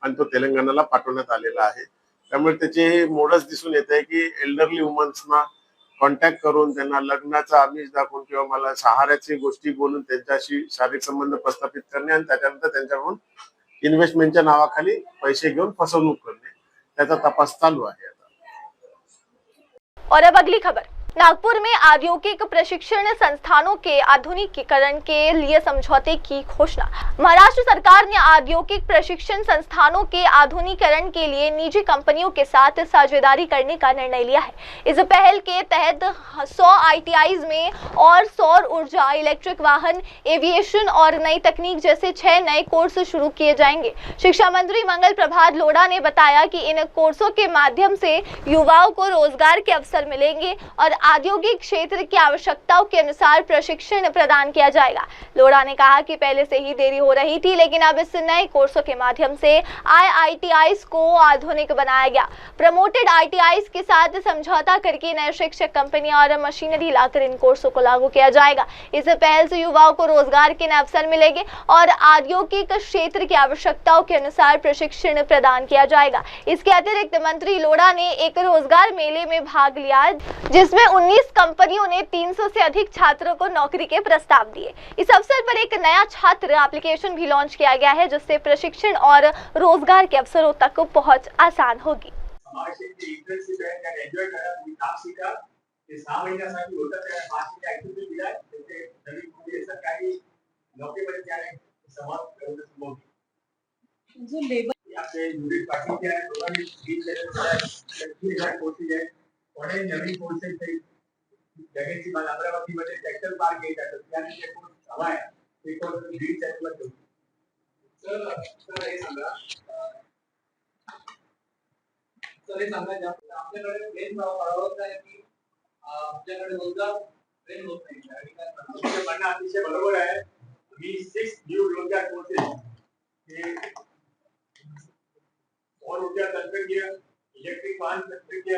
Speaker 5: आणि तो तेलंगणाला पाठवण्यात आलेला आहे। त्यामुळे त्याचे मोडस दिसून येत आहे की एल्डरली वुमन्सना कॉन्टॅक्ट करून त्यांना लग्नाचा आमिष दाखवून किंवा मला सहाऱ्याची गोष्टी बोलून त्यांच्याशी शारीरिक संबंध प्रस्थापित करणे आणि त्याच्यानंतर त्यांच्याकडून इन्व्हेस्टमेंटच्या नावाखाली पैसे घेऊन फसवणूक करणे, त्याचा तपास चालू आहे आता।
Speaker 2: और अब अगली खबर, नागपुर में औद्योगिक प्रशिक्षण संस्थानों के आधुनिकीकरण के लिए समझौते की घोषणा। महाराष्ट्र सरकार ने औद्योगिक प्रशिक्षण संस्थानों के आधुनिकीकरण के लिए निजी कंपनियों के साथ साझेदारी करने का निर्णय लिया है। इस पहल के तहत 100 ITIs में और सौर ऊर्जा, इलेक्ट्रिक वाहन, एविएशन और नई तकनीक जैसे 6 नए कोर्स शुरू किए जाएंगे। शिक्षा मंत्री मंगल प्रभात लोढ़ा ने बताया कि इन कोर्सों के माध्यम से युवाओं को रोजगार के अवसर मिलेंगे और औद्योगिक क्षेत्र की आवश्यकताओं के अनुसार प्रशिक्षण प्रदान किया जाएगा। लोढ़ा ने कहा कि पहले से ही देरी हो रही थी, लेकिन अब इस नए कोर्सों के माध्यम से IITIs को आधुनिक बनाया गया। प्रमोटेड ITIs के साथ समझौता करके नए शिक्षक, कंपनी और मशीनरी लाकर इन कोर्सों को लागू किया जाएगा। इस पहल से युवाओं को रोजगार के नए अवसर मिलेंगे और औद्योगिक क्षेत्र की आवश्यकताओं के अनुसार प्रशिक्षण प्रदान किया जाएगा। इसके अतिरिक्त मंत्री लोढ़ा ने एक रोजगार मेले में भाग लिया, जिसमें 19 कंपनियों ने 300 से अधिक छात्रों को नौकरी के प्रस्ताव दिए। इस अवसर पर एक नया छात्र एप्लीकेशन भी लॉन्च किया गया है, जिससे प्रशिक्षण और रोजगार के अवसरों तक पहुंच आसान होगी।
Speaker 9: नवीन कोर्सेस जगाची मला अमरावतीमध्ये टेक्स्टाईल पार्क येत आहे त्याने जे कोर्स हवा आहे ते कोर्स ग्रीन सेक्टरला ठेवू. सर हे सांगा आपल्याकडे ट्रेन वाढवत आहे की आपल्याकडे रोजगार ट्रेन होत नाही आणि म्हणणं अतिशय बरोबर आहे. मी 6 न्यू रोजगार कोर्सेस और ऊर्जा तंत्रज्ञ, इलेक्ट्रिक वाहन तंत्रज्ञ,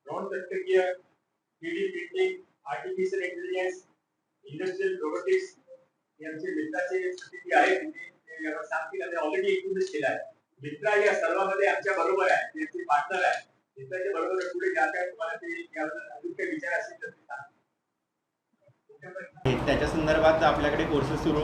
Speaker 9: ड्रोन तंत्रज्ञ, 3D printing, artificial intelligence, industrial robotics यांचे मित्राचे स्थिती आहे तिथे सांगतील आणि ऑलरेडी इंट्रोड्यूस केला आहे. मित्रा या सर्वांमध्ये आमच्या बरोबर आहे, त्यांचे पार्टनर आहे. मित्राच्या बरोबर पुढे जात आहे. तुम्हाला ते यावर अजून काही विचार असेल तर सांगा.
Speaker 10: त्याच्या संदर्भात आपल्याकडे कोर्सेस सुरू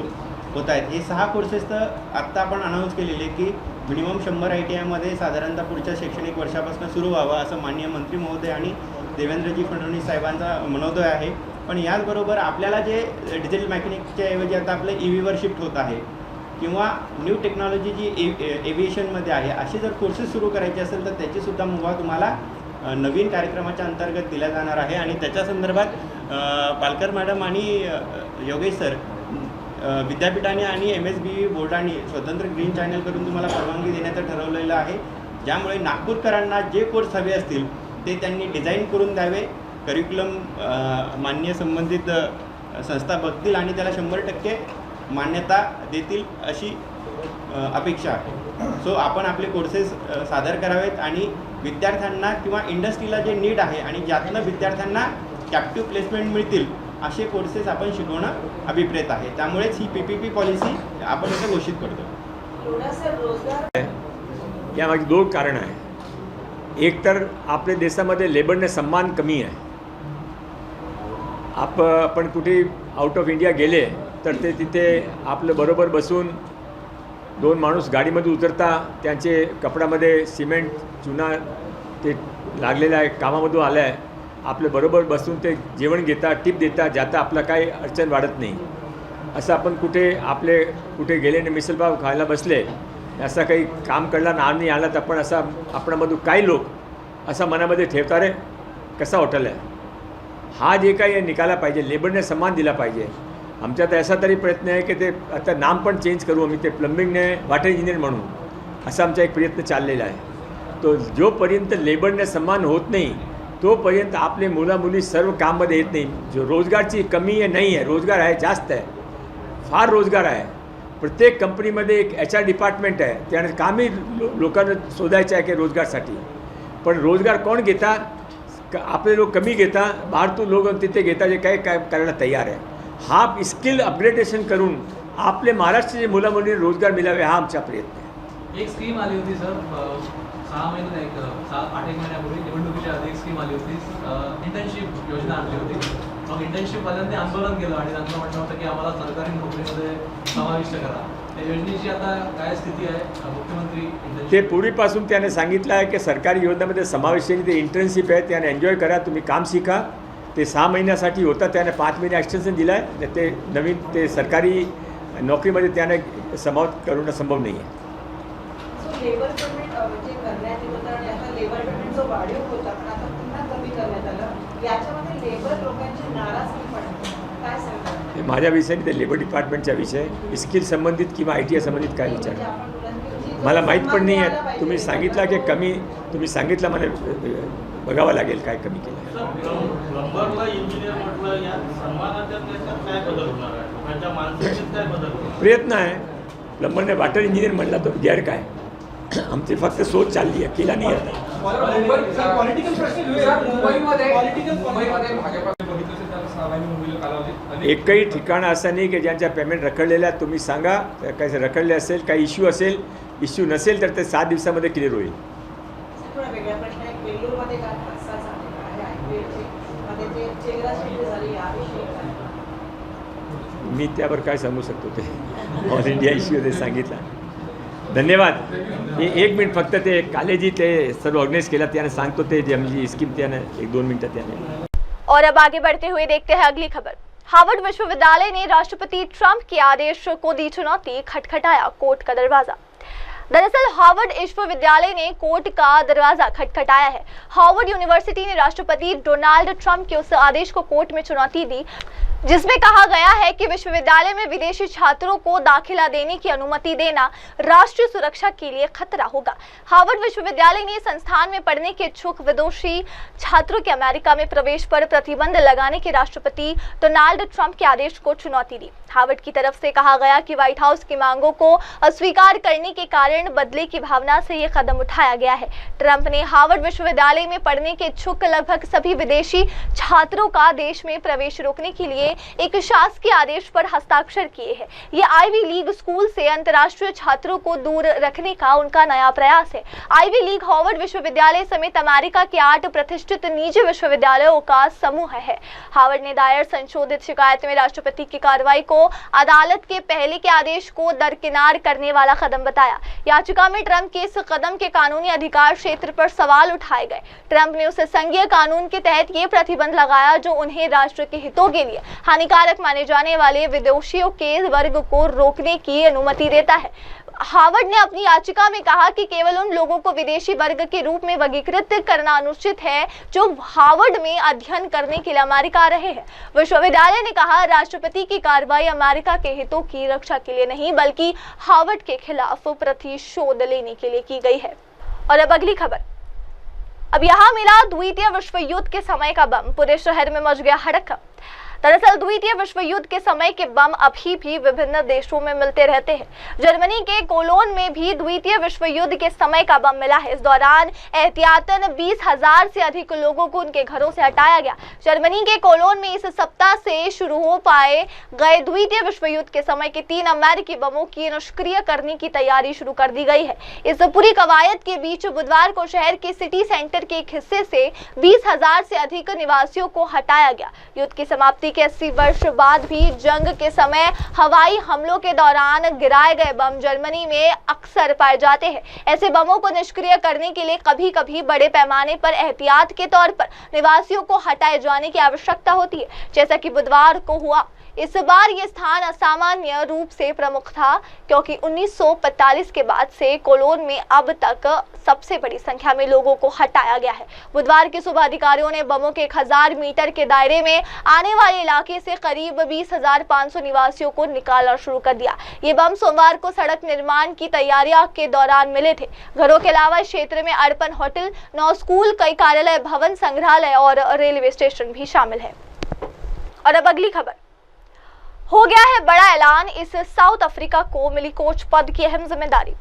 Speaker 10: होत आहेत. हे 6 कोर्सेस तर आत्ता आपण अनाऊन्स केलेले की मिनिमम 100 ITIमध्ये साधारणतः पुढच्या शैक्षणिक वर्षापासून सुरू व्हावं असं माननीय मंत्री महोदय आणि देवेंद्रजी फडणवीस साहेबांचा मनोदय आहे. पण याचबरोबर आपल्याला जे डिजिटल मेकॅनिकच्या ऐवजी आता आपलं EVवर शिफ्ट होत आहे किंवा न्यू टेक्नॉलॉजी जी एव्हिएशनमध्ये आहे असे जर कोर्सेस सुरू करायचे असेल तर त्याचीसुद्धा मुभा तुम्हाला नवीन कार्यक्रमाच्या अंतर्गत दिला जाणार आहे. आणि त्याच्या संदर्भात पालकर मॅडम आणि योगेश सर विद्यापीठाने आणि MSBE बोर्डाने स्वतंत्र ग्रीन चॅनल करून तुम्हाला परवानगी देण्याचं ठरवलेलं आहे. ज्यामुळे नागपूरकरांना जे कोर्स हवे असतील ते त्यांनी डिझाईन करून द्यावे. करिक्युलम मान्य संबंधित संस्था बघतील आणि त्याला 100% मान्यता देतील अशी अपेक्षा आहे. सो आपण आपले कोर्सेस सादर करावेत आणि विद्यार्थ्यांना किंवा इंडस्ट्रीला जे नीड आहे आणि ज्यातनं विद्यार्थ्यांना कॅप्टिव्ह प्लेसमेंट मिळतील असे कोर्सेस आपण शिकवणं अभिप्रेत आहे. त्यामुळेच ही PPP पॉलिसी आपण इथे घोषित करतो.
Speaker 11: यामागे 2 कारण आहे. एक तर आपल्या देशामध्ये लेबरने सन्मान कमी आहे. आपण कुठे आउट ऑफ इंडिया गेले तर ते तिथे आपलं बरोबर बसून 2 माणूस गाडीमध्ये उतरता त्यांचे कपड्यामध्ये सिमेंट चुना ते लागलेलं आहे कामामधून आलं आहे. आपले बरोबर बसून ते जेवण घेता टिप देता जाता आपलं काही अडचण वाढत नाही. असं आपण कुठे गेले आणि मिसळपाव खायला बसले असं काही काम कळला नाव नाही आला तर आपण असा आपणामधून काही लोक असा मनामध्ये ठेवता रे कसा हॉटेल आहे. हा जे काही निघाला पाहिजे लेबरने सन्मान दिला पाहिजे. आमचा तर असा तरी प्रयत्न आहे की ते आता नाम पण चेंज करू आम्ही ते प्लंबिंगने वॉटर इंजिनियर म्हणून असा आमचा एक प्रयत्न चाललेला आहे. तो जोपर्यंत लेबरने सन्मान होत नाही तोपर्यंत आपले मुली सर्व काममध्ये येत नाही. जो रोजगारची कमी आहे नाही आहे, रोजगार आहे जास्त आहे, फार रोजगार आहे. प्रत्येक कंपनीमध्ये एक HR डिपार्टमेंट आहे. त्याने कामही लोकांना शोधायचं आहे की रोजगारसाठी. पण रोजगार कोण घेता आपले लोक कमी घेता बाहेरतून लोक तिथे घेता जे काय करायला तयार आहे. हा स्किल अपग्रेडेशन करून आपले महाराष्ट्राचे मुलामुली रोजगार मिळावे हा आमचा प्रयत्न आहे.
Speaker 12: एक स्कीम आली होती सर 6 महिने 8 महिन्यापूर्वी निवडणुकीच्या आधी एक स्कीम आली होती. इंटर्नशिप योजना आणली होती. मग इंटर्नशिपवाल्यांनी आंदोलन केलं आणि त्यांचं म्हणणं होतं की आम्हाला सरकारी नोकरीमध्ये समाविष्ट करा. त्या योजनेची आता काय स्थिती आहे मुख्यमंत्री
Speaker 11: ते पूर्वीपासून त्याने सांगितलं आहे की सरकारी योजनेमध्ये समावेश ते इंटर्नशिप आहे त्याने एन्जॉय करा तुम्ही काम शिका. ते 6 महिन्यासाठी होता त्याने 5 महिने एक्सटेन्शन दिलं आहे. ते नवीन ते सरकारी नोकरीमध्ये त्याने समावेश करणं संभव नाही आहे.
Speaker 13: लेबर पेमेंट म्हणजे करण्यात येत होतं आणि आता लेबर पेमेंट जो वाढीव होता पण आता पुन्हा कमी करण्यात आलं. याच्यामध्ये लेबर लोकांची नाराजगी पडते काय सांगतात?
Speaker 11: माझ्या विषयाने ते लेबर डिपार्टमेंटचा विषय स्किल संबंधित किंवा ITI संबंधित काय विचार मला माहीत पण नाही आहे. तुम्ही सांगितलं की कमी तुम्ही सांगितलं मला बघावं लागेल काय कमी केलं. प्रयत्न आहे. प्लंबरने वॉटर इंजिनियर म्हणला तो गैर काय आमची फक्त सोच चालली आहे केला नाही आहे. एकही ठिकाण असं नाही की ज्यांच्या पेमेंट रखडलेल्या तुम्ही सांगा काही रखडले असेल काही इश्यू नसेल तर ते 7 दिवसामध्ये क्लिअर होईल. मी त्यावर काय सांगू शकतो ते ऑल इंडिया इश्यूमध्ये सांगितलं. धन्यवाद. हे 1 मिनिट फक्त ते कालेजी ते सर्व ऑर्गनाइज केला त्याने सांगतो ते जे आमची स्कीम त्याने 1-2 मिनटं त्याने.
Speaker 2: और अब आगे बढ़ते हुए देखते हैं अगली खबर. हार्वर्ड विश्वविद्यालय ने राष्ट्रपति ट्रंप के आदेश को दी चुनौती, खटखटाया कोर्ट का दरवाजा. दरअसल हार्वर्ड विश्वविद्यालय ने कोर्ट का दरवाजा खटखटाया है. हार्वर्ड यूनिवर्सिटी ने राष्ट्रपति डोनाल्ड ट्रंप के उस आदेश को कोर्ट में चुनौती दी जिसमें कहा गया है कि विश्वविद्यालय में विदेशी छात्रों को दाखिला देने की अनुमति देना राष्ट्रीय सुरक्षा के लिए खतरा होगा. हार्वर्ड विश्वविद्यालय ने संस्थान में पढ़ने के इच्छुक विदेशी छात्रों के अमेरिका में प्रवेश पर प्रतिबंध लगाने के राष्ट्रपति डोनाल्ड ट्रंप के आदेश को चुनौती दी. हार्वर्ड की तरफ से कहा गया कि व्हाइट हाउस की मांगों को अस्वीकार करने के कारण बदले की भावना से यह कदम उठाया गया है. ट्रंप ने हार्वर्ड विश्वविद्यालय में पढ़ने के इच्छुक लगभग सभी विदेशी छात्रों का देश में प्रवेश रोकने के लिए एक शासकीय आदेश पर हस्ताक्षर किए हैं. ये आईवी लीग स्कूल से अंतर्राष्ट्रीय छात्रों को दूर रखने का उनका नया प्रयास है. आईवी लीग हार्वर्ड विश्वविद्यालय समेत अमेरिका के 8 प्रतिष्ठित निजी विश्वविद्यालयों का समूह है. हार्वर्ड ने दायर संशोधित शिकायत में राष्ट्रपति की कार्रवाई को अदालत के पहले के आदेश को दरकिनार करने वाला कदम बताया. याचिका में ट्रंप के इस कदम के कानूनी अधिकार क्षेत्र पर सवाल उठाए गए. ट्रंप ने उस संघीय कानून के तहत ये प्रतिबंध लगाया जो उन्हें राष्ट्र के हितों के लिए हानिकारक माने जाने वाले विदेशियों के वर्ग को रोकने की अनुमति देता है. हार्वर्ड ने अपनी याचिका में कहा कि केवल उन लोगों को विदेशी वर्ग के रूप में वर्गीकृत करना अनुचित है जो हार्वर्ड में अध्ययन करने के लिए अमेरिका आ रहे हैं. विश्वविद्यालय ने कहा राष्ट्रपति की कार्रवाई अमेरिका के हितों की रक्षा के लिए नहीं बल्कि हार्वर्ड के खिलाफ प्रतिशोध लेने के लिए की गई है. और अब अगली खबर. अब यहाँ मिला द्वितीय विश्व युद्ध के समय का बम, पूरे शहर में मच गया हड़कंप. दरअसल द्वितीय विश्व युद्ध के समय के बम अभी भी विभिन्न देशों में मिलते रहते हैं. जर्मनी के कोलोन में भी द्वितीय विश्व युद्ध के समय का बम मिला है. इस दौरान एहतियातन 20,000 से अधिक लोगों को उनके घरों से हटाया गया. जर्मनी के कोलोन में इस सप्ताह से शुरू हो पाए गए द्वितीय विश्व युद्ध के समय के 3 अमेरिकी बमों की निष्क्रिय करने की तैयारी शुरू कर दी गई है. इस पूरी कवायद के बीच बुधवार को शहर के सिटी सेंटर के एक हिस्से से 20,000 से अधिक निवासियों को हटाया गया. युद्ध की समाप्ति के 80 वर्ष बाद भी जंग के समय हवाई हमलों के दौरान गिराए गए बम जर्मनी में अक्सर पाए जाते हैं. ऐसे बमों को निष्क्रिय करने के लिए कभी-कभी बड़े पैमाने पर एहतियात के तौर पर निवासियों को हटाए जाने की आवश्यकता होती है, जैसा कि बुधवार को हुआ. इस बार ये स्थान असामान्य रूप से प्रमुख था क्योंकि 1945 के बाद से कोलोन में अब तक सबसे बड़ी संख्या में लोगों को हटाया गया है. बुधवार की सुबह अधिकारियों ने बमों के 1000 मीटर के दायरे में आने वाले इलाके से करीब 20,500 निवासियों को निकालना शुरू कर दिया. ये बम सोमवार को सड़क निर्माण की तैयारियों के दौरान मिले थे. घरों के अलावा इस क्षेत्र में अर्पण होटल, 9 स्कूल, कई कार्यालय भवन, संग्रहालय और रेलवे स्टेशन भी शामिल है. और अब अगली खबर. हो गया है बड़ा ऐलान, इस साउथ अफ्रीका को मिली कोच पद की अहम जिम्मेदारी.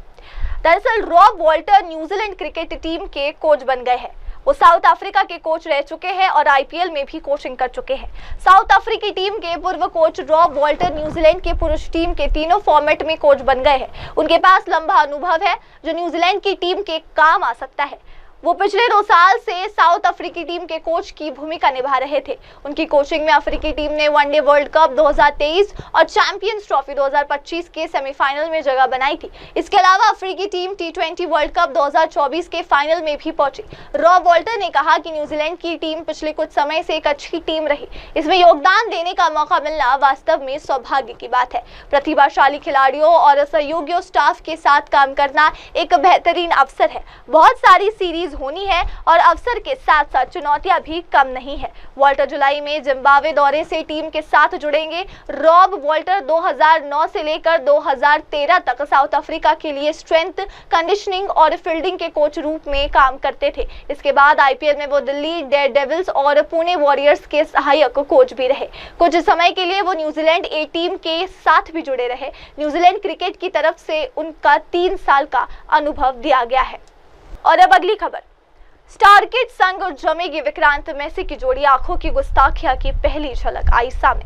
Speaker 2: दरअसल Rob Walter New Zealand cricket team के कोच बन गए हैं. वो साउथ अफ्रीका के कोच रह चुके हैं और आईपीएल में भी कोचिंग कर चुके हैं. साउथ अफ्रीकी टीम के पूर्व कोच रॉब वॉल्टर न्यूजीलैंड के पुरुष टीम के तीनों फॉर्मेट में कोच बन गए हैं. उनके पास लंबा अनुभव है जो न्यूजीलैंड की टीम के काम आ सकता है. वो पिछले 2 साल से साउथ अफ्रीकी टीम के कोच की भूमिका निभा रहे थे. उनकी कोचिंग में अफ्रीकी टीम ने वनडे वर्ल्ड कप 2023 और चैंपियंस ट्रॉफी 2025 के सेमीफाइनल में जगह बनाई थी. इसके अलावा अफ्रीकी टीम T20 वर्ल्ड कप 2024 के फाइनल में भी पहुंची. रॉब वॉल्टर ने कहा कि न्यूजीलैंड की टीम पिछले कुछ समय से एक अच्छी टीम रही. इसमें योगदान देने का मौका मिलना वास्तव में सौभाग्य की बात है. प्रतिभाशाली खिलाड़ियों और सहयोगियों स्टाफ के साथ काम करना एक बेहतरीन अवसर है. बहुत सारी सीरीज होनी है और अवसर के साथ साथ चुनौतियां भी कम नहीं है. वॉल्टर जुलाई में जिम्बाब्वे दौरे से टीम के साथ जुड़ेंगे. रॉब वॉल्टर 2009 से लेकर 2013 तक साउथ अफ्रीका के लिए स्ट्रेंथ, कंडीशनिंग और फील्डिंग के कोच रूप में काम करते थे. इसके बाद आईपीएल में वो दिल्ली डेयरडेविल्स और पुणे वॉरियर्स के सहायक कोच भी रहे. कुछ समय के लिए वो न्यूजीलैंड ए टीम के साथ भी जुड़े रहे. न्यूजीलैंड क्रिकेट की तरफ से उनका 3 साल का अनुभव दिया गया है. और अब अगली खबर. स्टार किड संग जमेगी विक्रांत मैसी की जोड़ी, आंखों की गुस्ताखिया की पहली झलक आई सामने.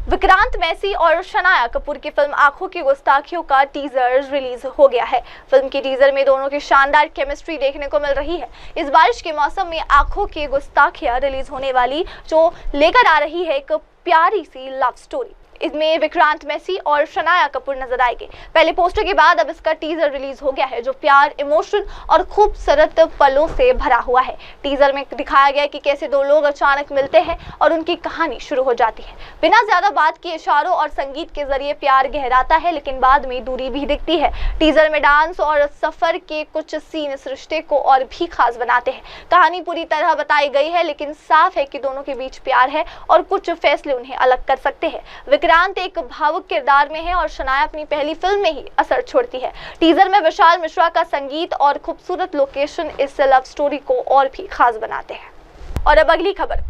Speaker 2: विक्रांत मैसी और शनाया कपूर की फिल्म आंखों की गुस्ताखियों का टीजर रिलीज हो गया है. फिल्म के टीजर में दोनों की शानदार केमिस्ट्री देखने को मिल रही है. इस बारिश के मौसम में आंखों की गुस्ताखिया रिलीज होने वाली जो लेकर आ रही है एक प्यारी सी लव स्टोरी. इसमें विक्रांत मैसी और शनाया कपूर नजर आएंगे। पहले पोस्टर के बाद अब इसका टीजर रिलीज हो गया है, जो प्यार, इमोशन और खूबसूरत पलों से भरा हुआ है। टीजर में दिखाया गया कि कैसे दो लोग अचानक मिलते हैं और उनकी कहानी शुरू हो जाती है। बिना ज्यादा बात किए इशारों और संगीत के जरिए प्यार गहराता है, लेकिन बाद में दूरी भी दिखती है। टीजर में डांस और सफर के कुछ सीन इस रिश्ते को और भी खास बनाते हैं। कहानी पूरी तरह बताई गई है, लेकिन साफ है कि दोनों के बीच प्यार है और कुछ फैसले उन्हें अलग कर सकते हैं। विक्रांत एक भावुक किरदार में है और शनाया अपनी पहली फिल्म में ही असर छोड़ती है। टीजर में विशाल मिश्रा का संगीत और खूबसूरत लोकेशन इस लव स्टोरी को और भी खास बनाते हैं। और अब अगली खबर।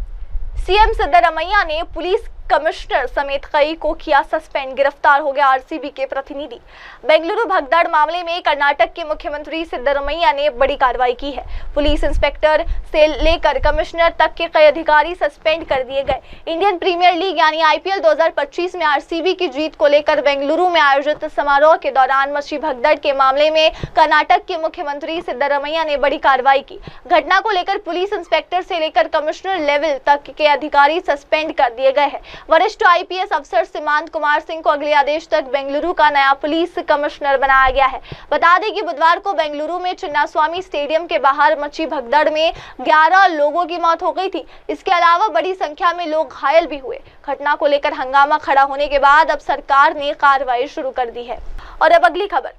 Speaker 2: सीएम सिद्धरमैया ने पुलिस कमिश्नर समेत कई को किया सस्पेंड। गिरफ्तार हो गया आरसीबी के प्रतिनिधि। बेंगलुरु भगदड़ मामले में कर्नाटक के मुख्यमंत्री सिद्धरमैया ने बड़ी कार्रवाई की है। पुलिस इंस्पेक्टर से लेकर कमिश्नर तक के कई अधिकारी सस्पेंड कर दिए गए। इंडियन प्रीमियर लीग यानी आईपीएल 2025 में आरसीबी की जीत को लेकर बेंगलुरु में आयोजित समारोह के दौरान मची भगदड़ के मामले में कर्नाटक के मुख्यमंत्री सिद्धरमैया ने बड़ी कार्रवाई की। घटना को लेकर पुलिस इंस्पेक्टर से लेकर कमिश्नर लेवल तक के अधिकारी सस्पेंड कर दिए गए हैं। वरिष्ठ आईपीएस अफसर सीमांत कुमार सिंह को अगले आदेश तक बेंगलुरु का नया पुलिस कमिश्नर बनाया गया है। बता दें कि बुधवार को बेंगलुरु में चिन्नास्वामी स्टेडियम के बाहर मची भगदड़ में 11 लोगों की मौत हो गई थी। इसके अलावा बड़ी संख्या में लोग घायल भी हुए। घटना को लेकर हंगामा खड़ा होने के बाद अब सरकार ने कार्रवाई शुरू कर दी है। और अब अगली खबर।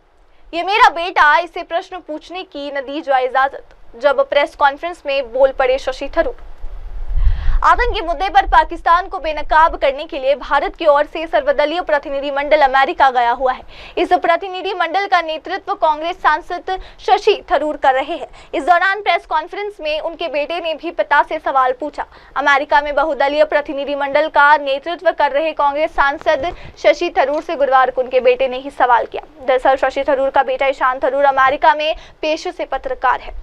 Speaker 2: ये मेरा बेटा, इसे प्रश्न पूछने की न दी जाए इजाजत, जब प्रेस कॉन्फ्रेंस में बोल पड़े शशि थरूर। आतंकी मुद्दे पर पाकिस्तान को बेनकाब करने के लिए भारत की ओर से सर्वदलीय प्रतिनिधि मंडल अमेरिका गया हुआ है। इस प्रतिनिधि मंडल का नेतृत्व कांग्रेस सांसद शशि थरूर कर रहे हैं। इस दौरान प्रेस कॉन्फ्रेंस में उनके बेटे ने भी पिता से सवाल पूछा। अमेरिका में बहुदलीय प्रतिनिधि मंडल का नेतृत्व कर रहे कांग्रेस सांसद शशि थरूर से गुरुवार को उनके बेटे ने ही सवाल किया। दरअसल शशि थरूर का बेटा ईशान थरूर अमेरिका में पेशे से पत्रकार है।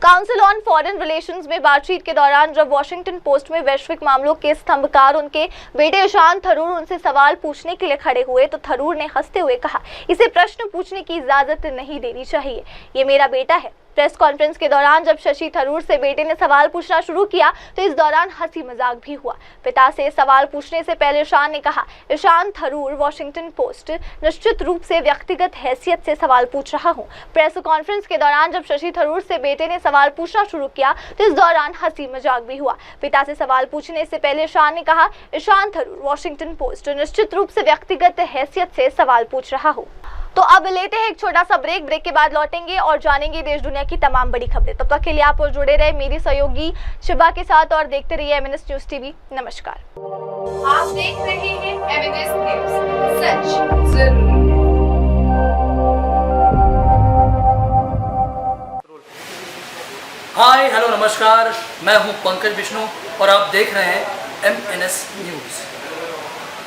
Speaker 2: काउंसिल ऑन फॉरेन रिलेशंस में बातचीत के दौरान जब वॉशिंगटन पोस्ट में वैश्विक मामलों के स्तंभकार उनके बेटे ईशान थरूर उनसे सवाल पूछने के लिए खड़े हुए, तो थरूर ने हंसते हुए कहा, इसे प्रश्न पूछने की इजाजत नहीं देनी चाहिए, ये मेरा बेटा है। प्रेस कॉन्फ्रेंस के दौरान जब शशि थरूर से बेटे ने सवाल पूछना शुरू किया तो इस दौरान हंसी मजाक भी हुआ। पिता से सवाल पूछने से पहले ईशान ने कहा, ईशान थरूर, वॉशिंगटन पोस्ट, निश्चित रूप से व्यक्तिगत हैसियत से सवाल पूछ रहा हूं। प्रेस कॉन्फ्रेंस के दौरान जब शशि थरूर से बेटे ने सवाल पूछना शुरू किया तो इस दौरान हंसी मजाक भी हुआ। पिता से सवाल पूछने से पहले ईशान ने कहा, ईशान थरूर, वॉशिंगटन पोस्ट, निश्चित रूप से व्यक्तिगत हैसियत से सवाल पूछ रहा हूँ। तो अब लेते हैं एक छोटा सा ब्रेक। ब्रेक के बाद लौटेंगे और जानेंगे देश दुनिया की तमाम बड़ी खबरें। तब तक के लिए आप जुड़े रहे मेरी सहयोगी शिबा के साथ और देखते रहिए एमएनएस न्यूज टीवी। नमस्कार।
Speaker 14: आप देख रहे हैं एमएनएस न्यूज, सच जरूर।
Speaker 15: हाय हेलो नमस्कार, मैं हूं पंकज विष्णु और आप देख रहे हैं एमएनएस न्यूज।